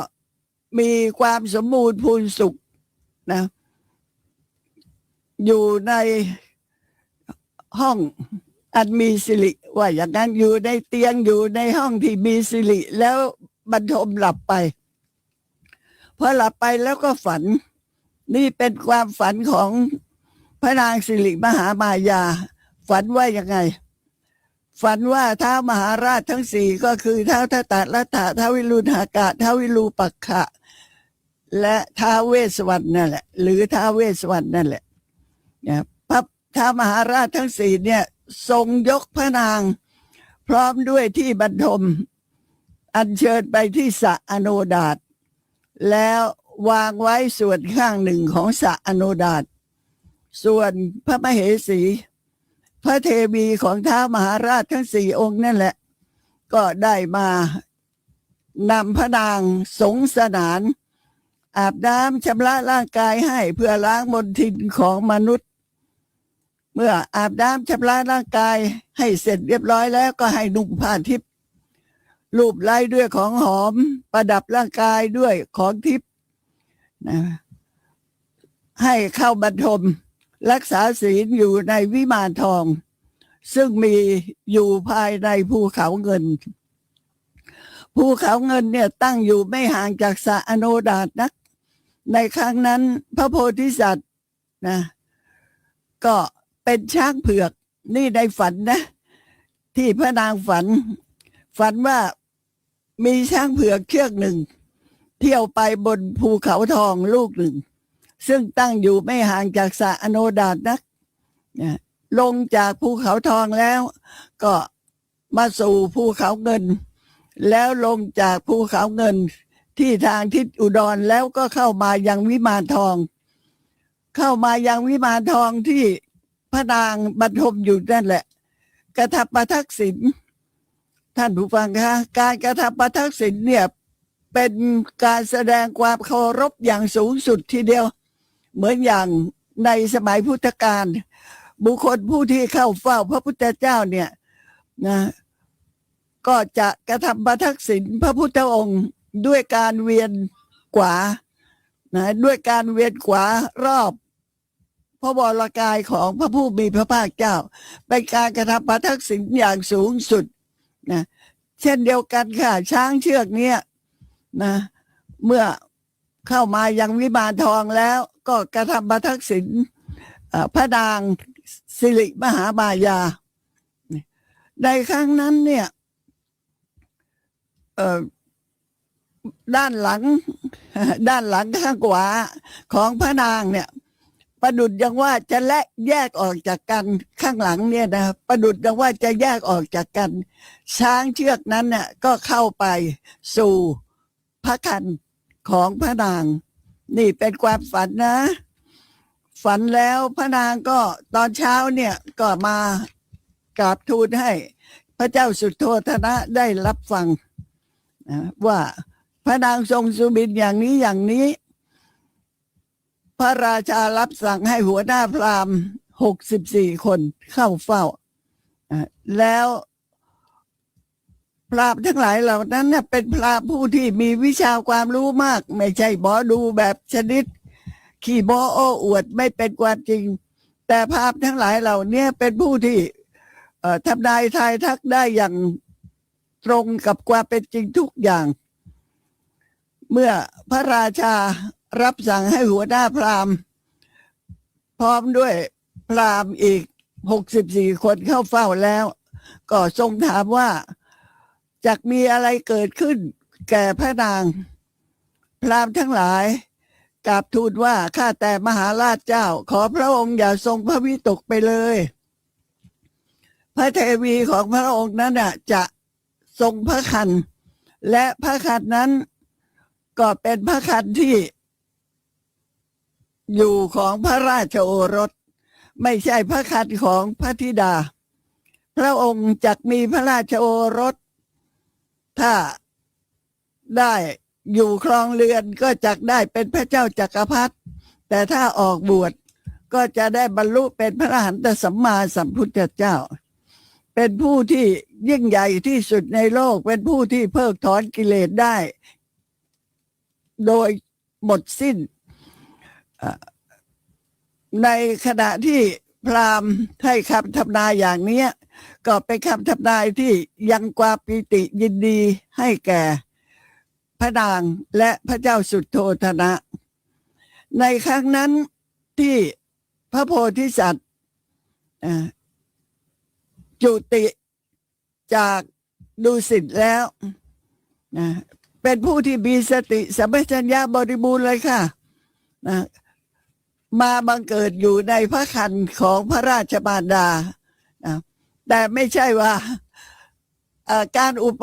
มีความสมบูรณ์พูนสุขนะอยู่ในห้องอันมีสิริว่าอย่างนั้นอยู่ในเตียงอยู่ในห้องที่มีสิริแล้วบรรทมหลับไปพอหลับไปแล้วก็ฝันนี่เป็นความฝันของพระนางสิริมหามายาฝันว่ายังไงฝันว่าท้าวมหาราชทั้งสี่ก็คือท้าวทัตตะรัตถะท้าววิรุณหากะท้าววิรูปักขะและท้าวเวสสวรรณนั่นแหละหรือท้าวเวสสวรรณนั่นแหละพระท้าวมหาราชทั้งสี่เนี่ยทรงยกพระนางพร้อมด้วยที่บรรทมอัญเชิญไปที่สระอโนดาตแล้ววางไว้ส่วนข้างหนึ่งของสระอโนดาตส่วนพระมเหสีพระเทวีของท้าวมหาราชทั้งสี่องค์นั่นแหละก็ได้มานำพระนางสงสนานอาบน้ำชำระร่างกายให้เพื่อล้างมลทินของมนุษย์เมื่ออาบน้ำชำระร่างกายให้เสร็จเรียบร้อยแล้วก็ให้นุ่งผ้าทิพย์ลูบไล้ด้วยของหอมประดับร่างกายด้วยของทิพย์นะให้เข้าบรรทมรักษาศีลอยู่ในวิมานทองซึ่งมีอยู่ภายในภูเขาเงินภูเขาเงินเนี่ยตั้งอยู่ไม่ห่างจากสระอโนดาตนักในครั้งนั้นพระโพธิสัตว์นะก็เป็นช้างเผือกนี่ในฝันนะที่พระนางฝันว่ามีช้างเผือกเชือกหนึ่งเที่ยวไปบนภูเขาทองลูกหนึ่งซึ่งตั้งอยู่ไม่ห่างจากสระอโนดาตนักลงจากภูเขาทองแล้วก็มาสู่ภูเขาเงินแล้วลงจากภูเขาเงินที่ทางทิศอุดรแล้วก็เข้ามายังวิมานทองที่พระนางบรรทมอยู่นั่นแหละกระทำประทักษิณท่านผู้ฟังคะการกระทำประทักษิณเนี่ยเป็นการแสดงความเคารพอย่างสูงสุดทีเดียวเหมือนอย่างในสมัยพุทธกาลบุคคลผู้ที่เข้าเฝ้าพระพุทธเจ้าเนี่ยนะก็จะกระทำประทักษิณพระพุทธองค์ด้วยการเวียนขวานะด้วยการเวียนขวารอบพระวรกายของพระผู้มีพระภาคเจ้าเป็นการกระทำประทักษิณอย่างสูงสุดนะเช่นเดียวกันค่ะช้างเชือกนี้นะเมื่อเข้ามายังวิมานทองแล้วก็กระทำประทักษิณพระนางสิริมหามายาในครั้งนั้นเนี่ยด้านหลังข้างขวาของพระนางเนี่ยประดุจยังว่าจะแยกออกจากกันข้างหลังเนี่ยนะประดุจยังว่าจะแยกออกจากกันช้างเชือกนั้นเนี่ยก็เข้าไปสู่พระครรภ์ของพระนางนี่เป็นความฝันนะฝันแล้วพระนางก็ตอนเช้าเนี่ยก็มากราบทูลให้พระเจ้าสุโธทนะได้รับฟังว่าพระนางทรงสุบินอย่างนี้พระราชารับสั่งให้หัวหน้าพราหมณ์64 คนเข้าเฝ้าแล้วพราหมณ์ทั้งหลายเหล่านั้นเป็นพราหมณ์ผู้ที่มีวิชาความรู้มากไม่ใช่หมอดูแบบชนิดขี้โม้โอ้อวดไม่เป็นความจริงแต่พราหมณ์ทั้งหลายเหล่านี้เป็นผู้ที่ ทำนายทายทักได้อย่างตรงกับความเป็นจริงทุกอย่าง เมื่อพระราชารับสั่งให้หัวหน้าพราหมณ์พร้อมด้วยพราหมณ์อีก64คนเข้าเฝ้าแล้ว ก็ทรงถามว่าจักมีอะไรเกิดขึ้นแก่พระนางพราหมณ์ทั้งหลายกราบทูลว่าข้าแต่มหาราชเจ้าขอพระองค์อย่าทรงพระวิตกไปเลยพระเทวีของพระองค์นั้นจะทรงพระครรภ์และพระครรภ์นั้นก็เป็นพระครรภ์ที่อยู่ของพระราชโอรสไม่ใช่พระครรภ์ของพระธิดาพระองค์จักมีพระราชโอรสถ้าได้อยู่ครองเรือนก็จักได้เป็นพระเจ้าจักรพรรดิแต่ถ้าออกบวชก็จะได้บรรลุเป็นพระอรหันตสัมมาสัมพุทธเจ้าเป็นผู้ที่ยิ่งใหญ่ที่สุดในโลกเป็นผู้ที่เพิกถอนกิเลสได้โดยหมดสิ้นในขณะที่พราหมณ์ให้คำทำนายอย่างนี้ก็เป็นคำทำนายที่ยังความปิติยินดีให้แก่พระนางและพระเจ้าสุทโธทนะในครั้งนั้นที่พระโพธิสัตว์จุติจากดุสิตแล้วเป็นผู้ที่มีสติสัมปชัญญะบริบูรณ์เลยค่ะมาบังเกิดอยู่ในพระครรภ์ของพระราชมารดาแต่ไม่ใช่ว่าการอุป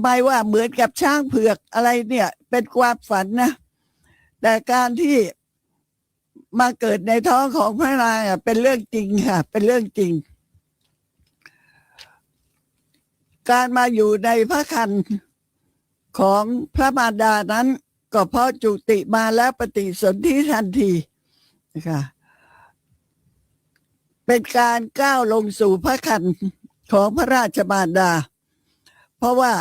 มาว่าเหมือนกับช้างเผือกอะไรเนี่ยเป็นความฝันนะแต่การที่มาเกิดในท้องของพระนางเป็นเรื่องจริงค่ะเป็นเรื่องจริงการมาอยู่ในพระครรภ์ของพระมารดานั้นก็เพราะจุติมาแล้วปฏิสนธิทันทีนะคะเป็นการก้าวลงสู่พระครรภ์ของพระราชมารดาเพราะว่า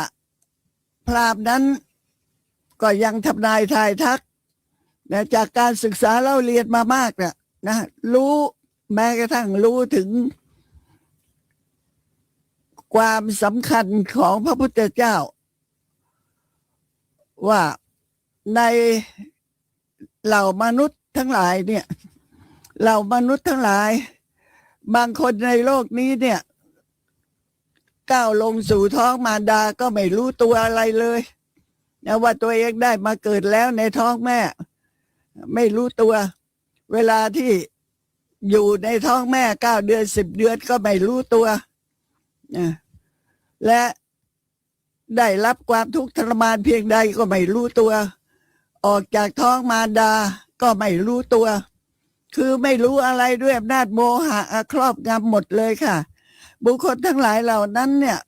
พราหมณ์นั้นก็ยังทำนายทายทักจากการศึกษาเล่าเรียนมามากนะรู้แม้กระทั่งรู้ถึงความสำคัญของพระพุทธเจ้าว่าในเหล่ามนุษย์ทั้งหลายเนี่ยเหล่ามนุษย์ทั้งหลายบางคนในโลกนี้เนี่ยก้าวลงสู่ท้องมารดาก็ไม่รู้ตัวอะไรเลยนะว่าตัวเองได้มาเกิดแล้วในท้องแม่ไม่รู้ตัวเวลาที่อยู่ในท้องแม่9 เดือน10 เดือนก็ไม่รู้ตัวและได้รับความทุกข์ทรมานเพียงใดก็ไม่รู้ตัวออกจากท้องมารดาก็ไม่รู้ตัวคือไม่รู้อะไรด้วยอำนาจโมหะครอบงำหมดเลยค่ะบุคคลทั้งหลายเหล่านั้นเนี่ย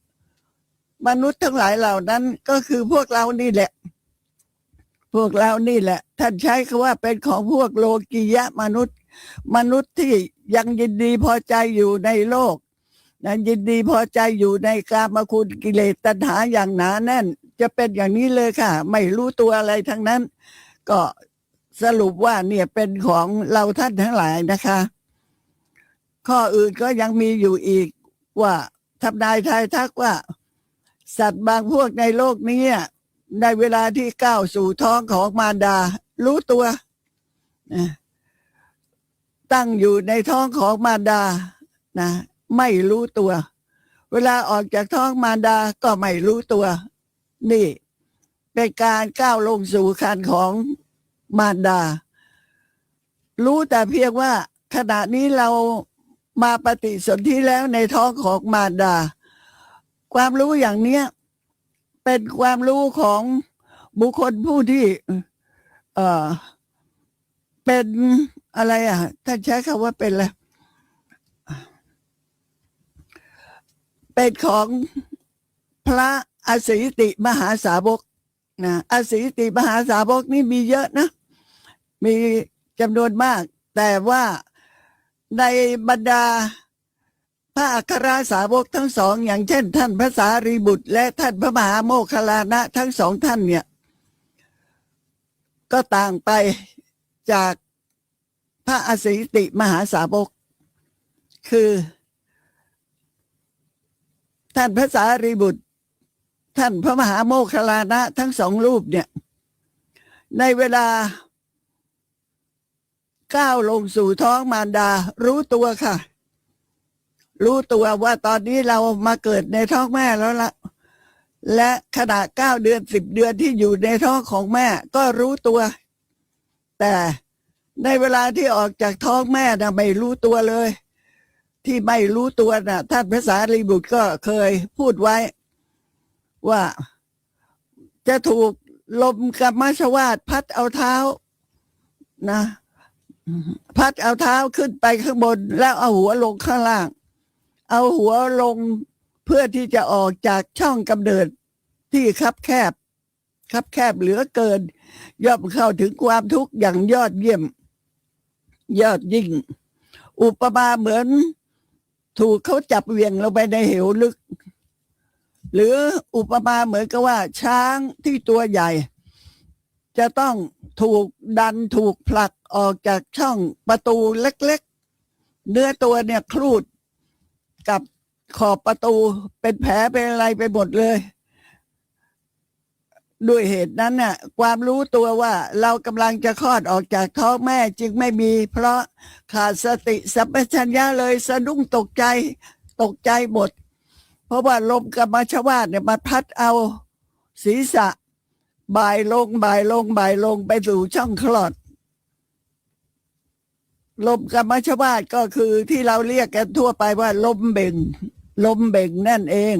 มนุษย์ทั้งหลายเหล่านั้นก็คือพวกเรานี่แหละพวกเรานี่แหละท่านใช้คำว่าเป็นของพวกโลกียะมนุษย์ที่ยังยินดีพอใจอยู่ในโลกนั้นยินดีพอใจอยู่ในกามคุณกิเลสตัณหาอย่างหนาแน่นจะเป็นอย่างนี้เลยค่ะไม่รู้ตัวอะไรทั้งนั้นก็สรุปว่าเนี่ยเป็นของเราท่านทั้งหลายนะคะข้ออื่นก็ยังมีอยู่อีกว่าทำนายทายทักว่าสัตว์บางพวกในโลกนี้ในเวลาที่ก้าวสู่ท้องของมารดารู้ตัวตั้งอยู่ในท้องของมารดานะไม่รู้ตัวเวลาออกจากท้องมารดาก็ไม่รู้ตัวนี่เป็นการก้าวลงสู่ครรภ์ของมารดารู้แต่เพียงว่าขณะนี้เรามาปฏิสนธิแล้วในท้องของมารดาความรู้อย่างเนี้ยเป็นความรู้ของบุคคลผู้ที่เป็นอะไรท่านใช้คำว่าเป็นอะไรเป็นของพระอสิติมหาสาวกนะอสิติมหาสาวกนี่มีเยอะนะมีจำนวนมากแต่ว่าในบรรดาพระอัครสาวกทั้งสองอย่างเช่นท่านพระสารีบุตรและท่านพระมหาโมคคัลลานะทั้งสองท่านเนี่ยก็ต่างไปจากพระอสิติมหาสาวกคือ ท่านพระสารีบุตรท่านพระมหาโมคคัลลานะทั้งสองรูปเนี่ยในเวลาก้าวลงสู่ท้องมารดารู้ตัวค่ะ รู้ตัวว่าตอนนี้เรามาเกิดในท้องแม่แล้วละและขณะ9 เดือน10 เดือนที่อยู่ในท้องของแม่ก็รู้ตัวแต่ในเวลาที่ออกจากท้องแม่นะไม่รู้ตัวเลย ที่ไม่รู้ตัวนะท่านพระสารีบุตรก็เคยพูดไว้ว่าจะถูกลมกัมมัชวาทพัดเอาเท้านะพัดเอาเท้าขึ้นไปข้างบนแล้วเอาหัวลงข้างล่างเอาหัวลงเพื่อที่จะออกจากช่องกำเนิดที่คับแคบเหลือเกินย่อมเข้าถึงความทุกข์อย่างยอดเยี่ยมยอดยิ่งอุปมาเหมือนถูกเขาจับเหวี่ยงลงไปในเหวลึกหรืออุปมาเหมือนกับว่าช้างที่ตัวใหญ่จะต้องถูกดันถูกผลักออกจากช่องประตูเล็กๆเนื้อตัวเนี่ยครูดกับขอบประตูเป็นแผลเป็นอะไรไปหมดเลยด้วยเหตุนั้นน่ะความรู้ตัวว่าเรากำลังจะคลอดออกจากท้องแม่จึงไม่มีเพราะขาดสติสัมปชัญญะเลยสะดุ้งตกใจหมดเพราะว่าลมกัมมัชวาทเนี่ยมาพัดเอาศีรษะบ่ายลงไปสู่ช่องคลอดลมกัมมัชวาทก็คือที่เราเรียกกันทั่วไปว่าลมเบ่งนั่นเอง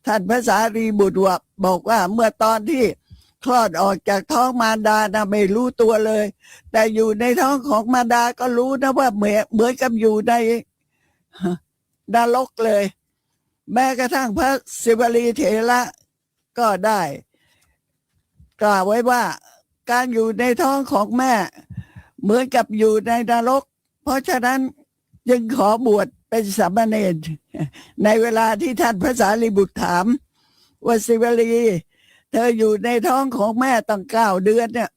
ท่านพระสารีบุตรบอกว่าเมื่อตอนที่คลอดออกจากท้องมารดานะไม่รู้ตัวเลยแต่อยู่ในท้องของมารดาก็รู้นะว่าเหมือนกับอยู่ในนรกเลยแม้กระทั่งพระศิวลีเถระก็ได้กล่าวไว้ว่าการอยู่ในท้องของแม่เหมือนกับอยู่ในนรกเพราะฉะนั้นจึงขอบวชเป็นสามเณรในเวลาที่ท่านพระสารีบุตรถามว่าศิวลีเธออยู่ในท้องของแม่ตั้ง9 เดือนเนี่ย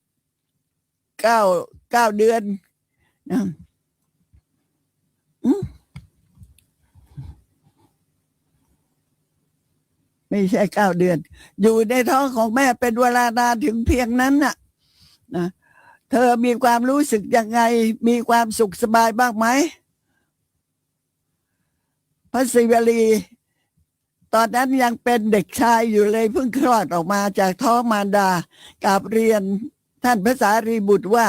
เดือนไม่ใช่9 เดือนอยู่ในท้องของแม่เป็นเวลานานถึงเพียงนั้นน่ะนะเธอมีความรู้สึกยังไงมีความสุขสบายบ้างไหมพระศิวลีตอนนั้นยังเป็นเด็กชายอยู่เลยเพิ่งคลอดออกมาจากท้องมารดากราบเรียนท่านพระสารีบุตรว่า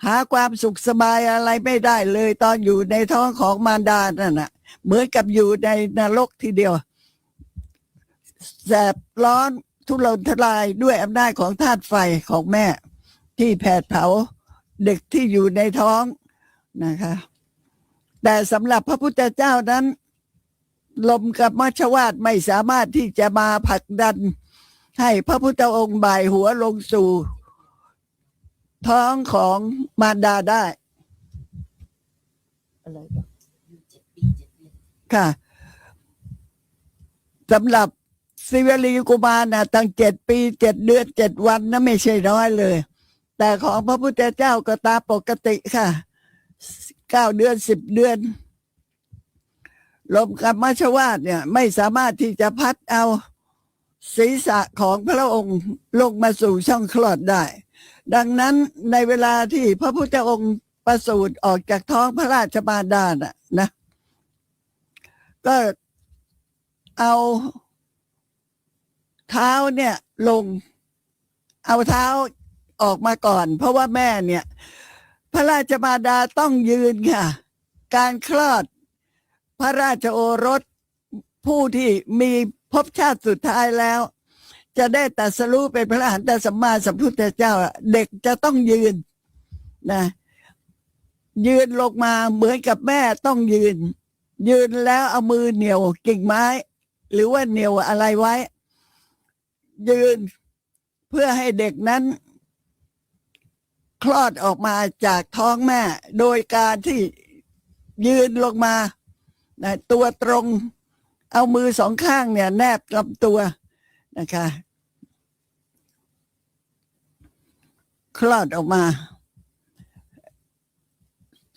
หาความสุขสบายอะไรไม่ได้เลยตอนอยู่ในท้องของมารดานั่นน่ะเหมือนกับอยู่ในนรกทีเดียวแสบร้อนทุรนทุรายด้วยอำนาจของธาตุไฟของแม่ที่แผดเผาเด็กที่อยู่ในท้องนะคะแต่สำหรับพระพุทธเจ้านั้นลมกัมมัชวาทไม่สามารถที่จะมาผลักดันให้พระพุทธองค์บ่ายหัวลงสู่ท้องของมารดาได้อะไรค่ะสำหรับศิวลีกุมารนะตั้ง7 ปี 7 เดือน 7 วันนะไม่ใช่น้อยเลยแต่ของพระพุทธเจ้าก็ตามปกติค่ะ9 เดือน 10 เดือนลมกัมมัชวาทเนี่ยไม่สามารถที่จะพัดเอาศีรษะของพระองค์ลงมาสู่ช่องคลอดได้ดังนั้นในเวลาที่พระพุทธองค์ประสูติออกจากท้องพระราชมารดานะก็เอาเท้าเนี่ยลงเอาเท้าออกมาก่อนเพราะว่าแม่เนี่ยพระราชมารดาต้องยืนค่ะการคลอดพระราชโอรสผู้ที่มีภพชาติสุดท้ายแล้วจะได้ตรัสรู้เป็นพระอรหันตสัมมาสัมพุทธเจ้าเด็กจะต้องยืนนะยืนลงมาเหมือนกับแม่ต้องยืนแล้วเอามือเหนี่ยวกิ่งไม้หรือว่าเหนี่ยวอะไรไว้ยืนเพื่อให้เด็กนั้นคลอดออกมาจากท้องแม่โดยการที่ยืนลงมาตัวตรงเอามือ2 ข้างเนี่ยแนบลำตัวนะคะคลอดออกมา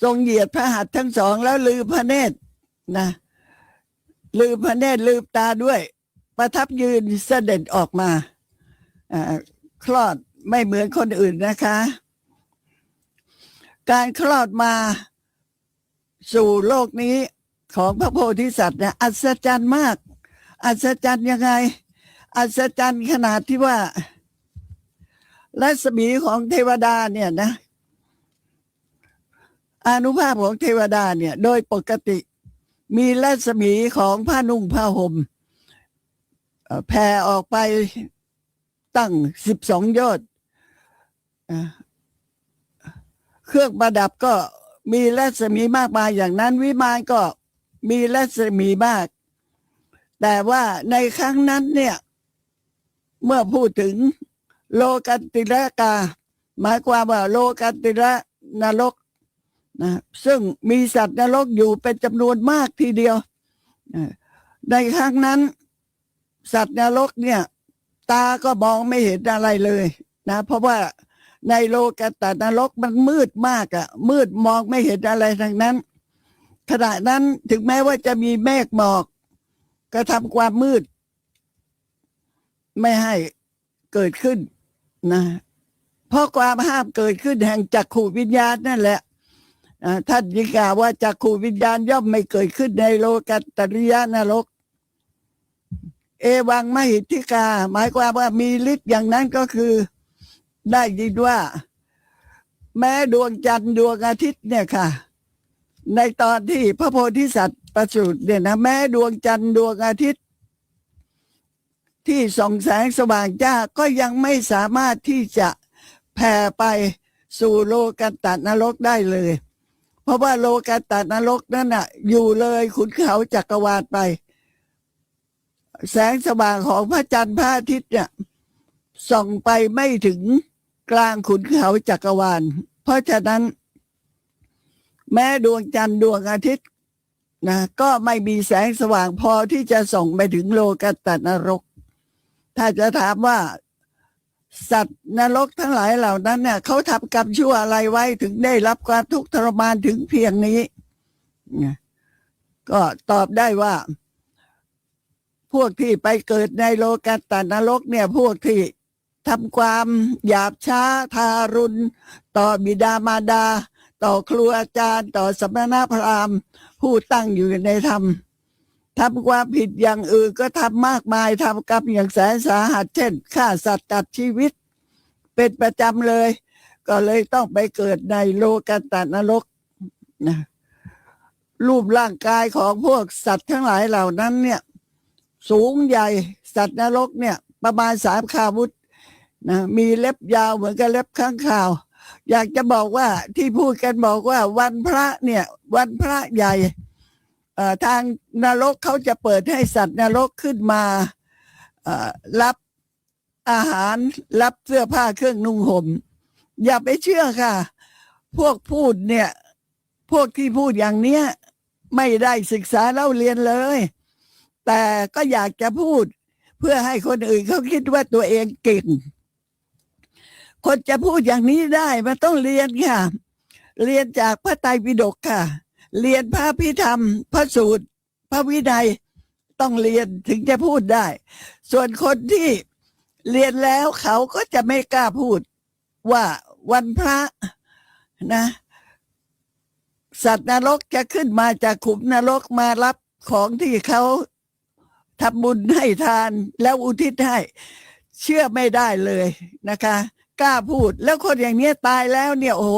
ทรงเหยียดพระหัตถ์ทั้ง 2แล้วลือพระเนตรนะ ลืมพระเนตรลืมตาด้วย ประทับยืนเสด็จออกมาคลอดไม่เหมือนคนอื่นนะคะ การคลอดมาสู่โลกนี้ของพระโพธิสัตว์เนี่ยอัศจรรย์มาก อัศจรรย์ยังไง อัศจรรย์ขนาดที่ว่ารัศมีของเทวดาเนี่ยนะอานุภาพของเทวดาเนี่ยโดยปกติมีรัศมีของผ้านุ่งผ้าห่มแผ่ออกไปตั้ง12 โยชน์เครื่องประดับก็มีรัศมีมากมายอย่างนั้นวิมานก็มีรัศมีมากแต่ว่าในครั้งนั้นเนี่ยเมื่อพูดถึงโลกันติระกาหมายความว่าโลกันติระนรกนะซึ่งมีสัตว์นรกอยู่เป็นจำนวนมากทีเดียวในครั้งนั้นสัตว์นรกเนี่ยตาก็มองไม่เห็นอะไรเลยนะเพราะว่าในโลกันตนรกมันมืดมากมืดมองไม่เห็นอะไรทั้งนั้นขณะนั้นถึงแม้ว่าจะมีเมฆหมอกก็ทำความมืดไม่ให้เกิดขึ้นนะเพราะความห้ามเกิดขึ้นแห่งจักขุวิญญาณนั่นแหละท่านยิ่งกล่าวว่าจักขุวิญญาณย่อมไม่เกิดขึ้นในโลกัตตริยนรกเอวังมหิทธิกาหมายความว่ามีฤทธิ์อย่างนั้นก็คือได้ยินว่าแม้ดวงจันทร์ดวงอาทิตย์เนี่ยค่ะในตอนที่พระโพธิสัตว์ประสูติเนี่ยนะแม้ดวงจันทร์ดวงอาทิตย์ที่ส่องแสงสว่างจ้าก็ยังไม่สามารถที่จะแผ่ไปสู่โลกันตนรกได้เลยเพราะว่าโลกันตนรกนั่นน่ะอยู่เลยขุนเขาจักรวาลไปแสงสว่างของพระจันทร์พระอาทิตย์เนี่ยส่องไปไม่ถึงกลางขุนเขาจักรวาลเพราะฉะนั้นแม้ดวงจันทร์ดวงอาทิตย์นะก็ไม่มีแสงสว่างพอที่จะส่องไปถึงโลกันตนรกถ้าจะถามว่าสัตว์นรกทั้งหลายเหล่านั้นเนี่ยเขาทำกรรมชั่วอะไรไว้ถึงได้รับความทุกข์ทรมานถึงเพียงนี้ก็ตอบได้ว่าพวกที่ไปเกิดในโลกันตนรกเนี่ยพวกที่ทำความหยาบช้าทารุณต่อบิดามารดาต่อครูอาจารย์ต่อสมณพราหมณ์ผู้ตั้งอยู่ในธรรมทำความผิดอย่างอื่นก็ทำมากมายทำกรรมอย่างแสนสาหัสเช่นฆ่าสัตว์ตัดชีวิตเป็นประจำเลยก็เลยต้องไปเกิดในโลกันตนรกนะรูปร่างกายของพวกสัตว์ทั้งหลายเหล่านั้นเนี่ยสูงใหญ่สัตว์นรกเนี่ยประมาณ3 คาวุธนะมีเล็บยาวเหมือนกับเล็บข้างข่าวอยากจะบอกว่าที่พูดกันบอกว่าวันพระเนี่ยวันพระใหญ่ทางนรกเขาจะเปิดให้สัตว์นรกขึ้นมารับอาหารรับเสื้อผ้าเครื่องนุ่งห่มอย่าไปเชื่อค่ะพวกพูดเนี่ยพวกที่พูดอย่างเนี้ยไม่ได้ศึกษาเล่าเรียนเลยแต่ก็อยากจะพูดเพื่อให้คนอื่นเขาคิดว่าตัวเองเก่งคนจะพูดอย่างนี้ได้มันต้องเรียนค่ะเรียนจากพระไตรปิฎกค่ะเรียนพระพิธรรมพระสูตรพระวินัยต้องเรียนถึงจะพูดได้ส่วนคนที่เรียนแล้วเขาก็จะไม่กล้าพูดว่าวันพระนะสัตว์นรกจะขึ้นมาจากขุมนรกมารับของที่เขาทำบุญให้ทานแล้วอุทิศให้เชื่อไม่ได้เลยนะคะกล้าพูดแล้วคนอย่างนี้ตายแล้วเนี่ยโอ้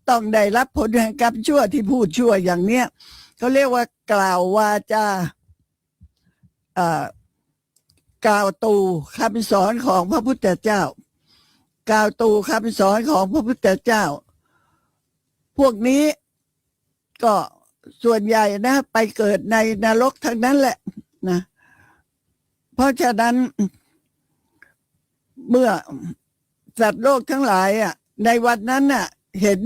ต้องได้รับผลแห่งกรรมชั่วที่พูดชั่วอย่างเนี้ยเขาเรียกว่ากล่าววาจากล่าวตูคำสอนของพระพุทธเจ้ากล่าวตูคำสอนของพระพุทธเจ้าพวกนี้ก็ส่วนใหญ่นะไปเกิดในนรกทั้งนั้นแหละนะเพราะฉะนั้นเมื่อสัตว์โลกทั้งหลายในวันนั้นเห็น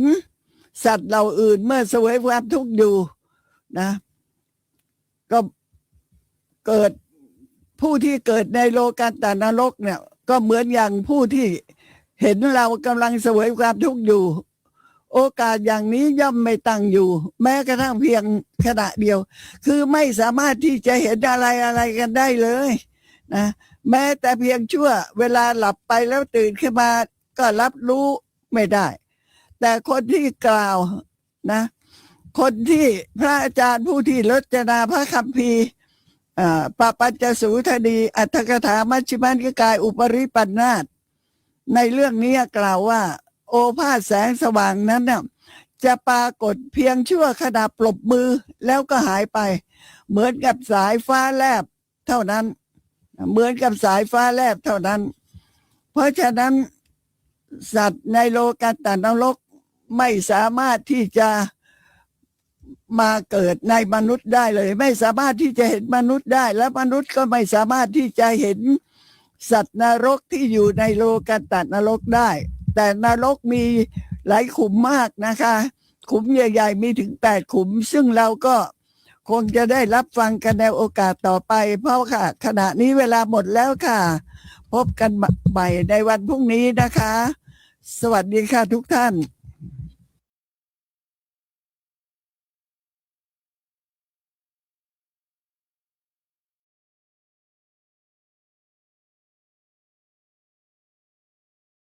สัตว์เหล่าอื่นเมื่อเสวยความทุกข์อยู่นะก็เกิดผู้ที่เกิดในโลกันตนรกเนี่ยก็เหมือนอย่างผู้ที่เห็นเรากำลังเสวยความทุกข์อยู่ โอกาสอย่างนี้ย่อมไม่ตั้งอยู่ แม้กระทั่งเพียงขณะเดียว คือไม่สามารถที่จะเห็นอะไรกันได้เลยนะแม้แต่เพียงชั่วเวลาหลับไปแล้วตื่นขึ้นมาก็รับรู้ไม่ได้ แต่คนที่กล่าวนะคนที่พระอาจารย์ผู้ที่รจนาพระคัมภีร์ปปัญจสูทนีอัตถกถามัชฌิมานิกายอุปริปันธาสในเรื่องนี้กล่าวว่าโอภาสแสงสว่างนั้นน่ะจะปรากฏเพียงชั่วขณะปรบมือแล้วก็หายไปเหมือนกับสายฟ้าแลบเท่านั้นเหมือนกับสายฟ้าแลบเท่านั้นเพราะฉะนั้นสัตว์ในโลกัตตนรกไม่สามารถที่จะมาเกิดในมนุษย์ได้เลยไม่สามารถที่จะเห็นมนุษย์ได้และมนุษย์ก็ไม่สามารถที่จะเห็นสัตว์นรกที่อยู่ในโลกัตตนรกได้แต่นรกมีหลายขุมมากนะคะขุมใหญ่ๆมีถึง8 ขุมซึ่งเราก็คงจะได้รับฟังกันในโอกาสต่อไปเพราะค่ะขณะนี้เวลาหมดแล้วค่ะพบกันใหม่ในวันพรุ่งนี้นะคะสวัสดีค่ะทุกท่าน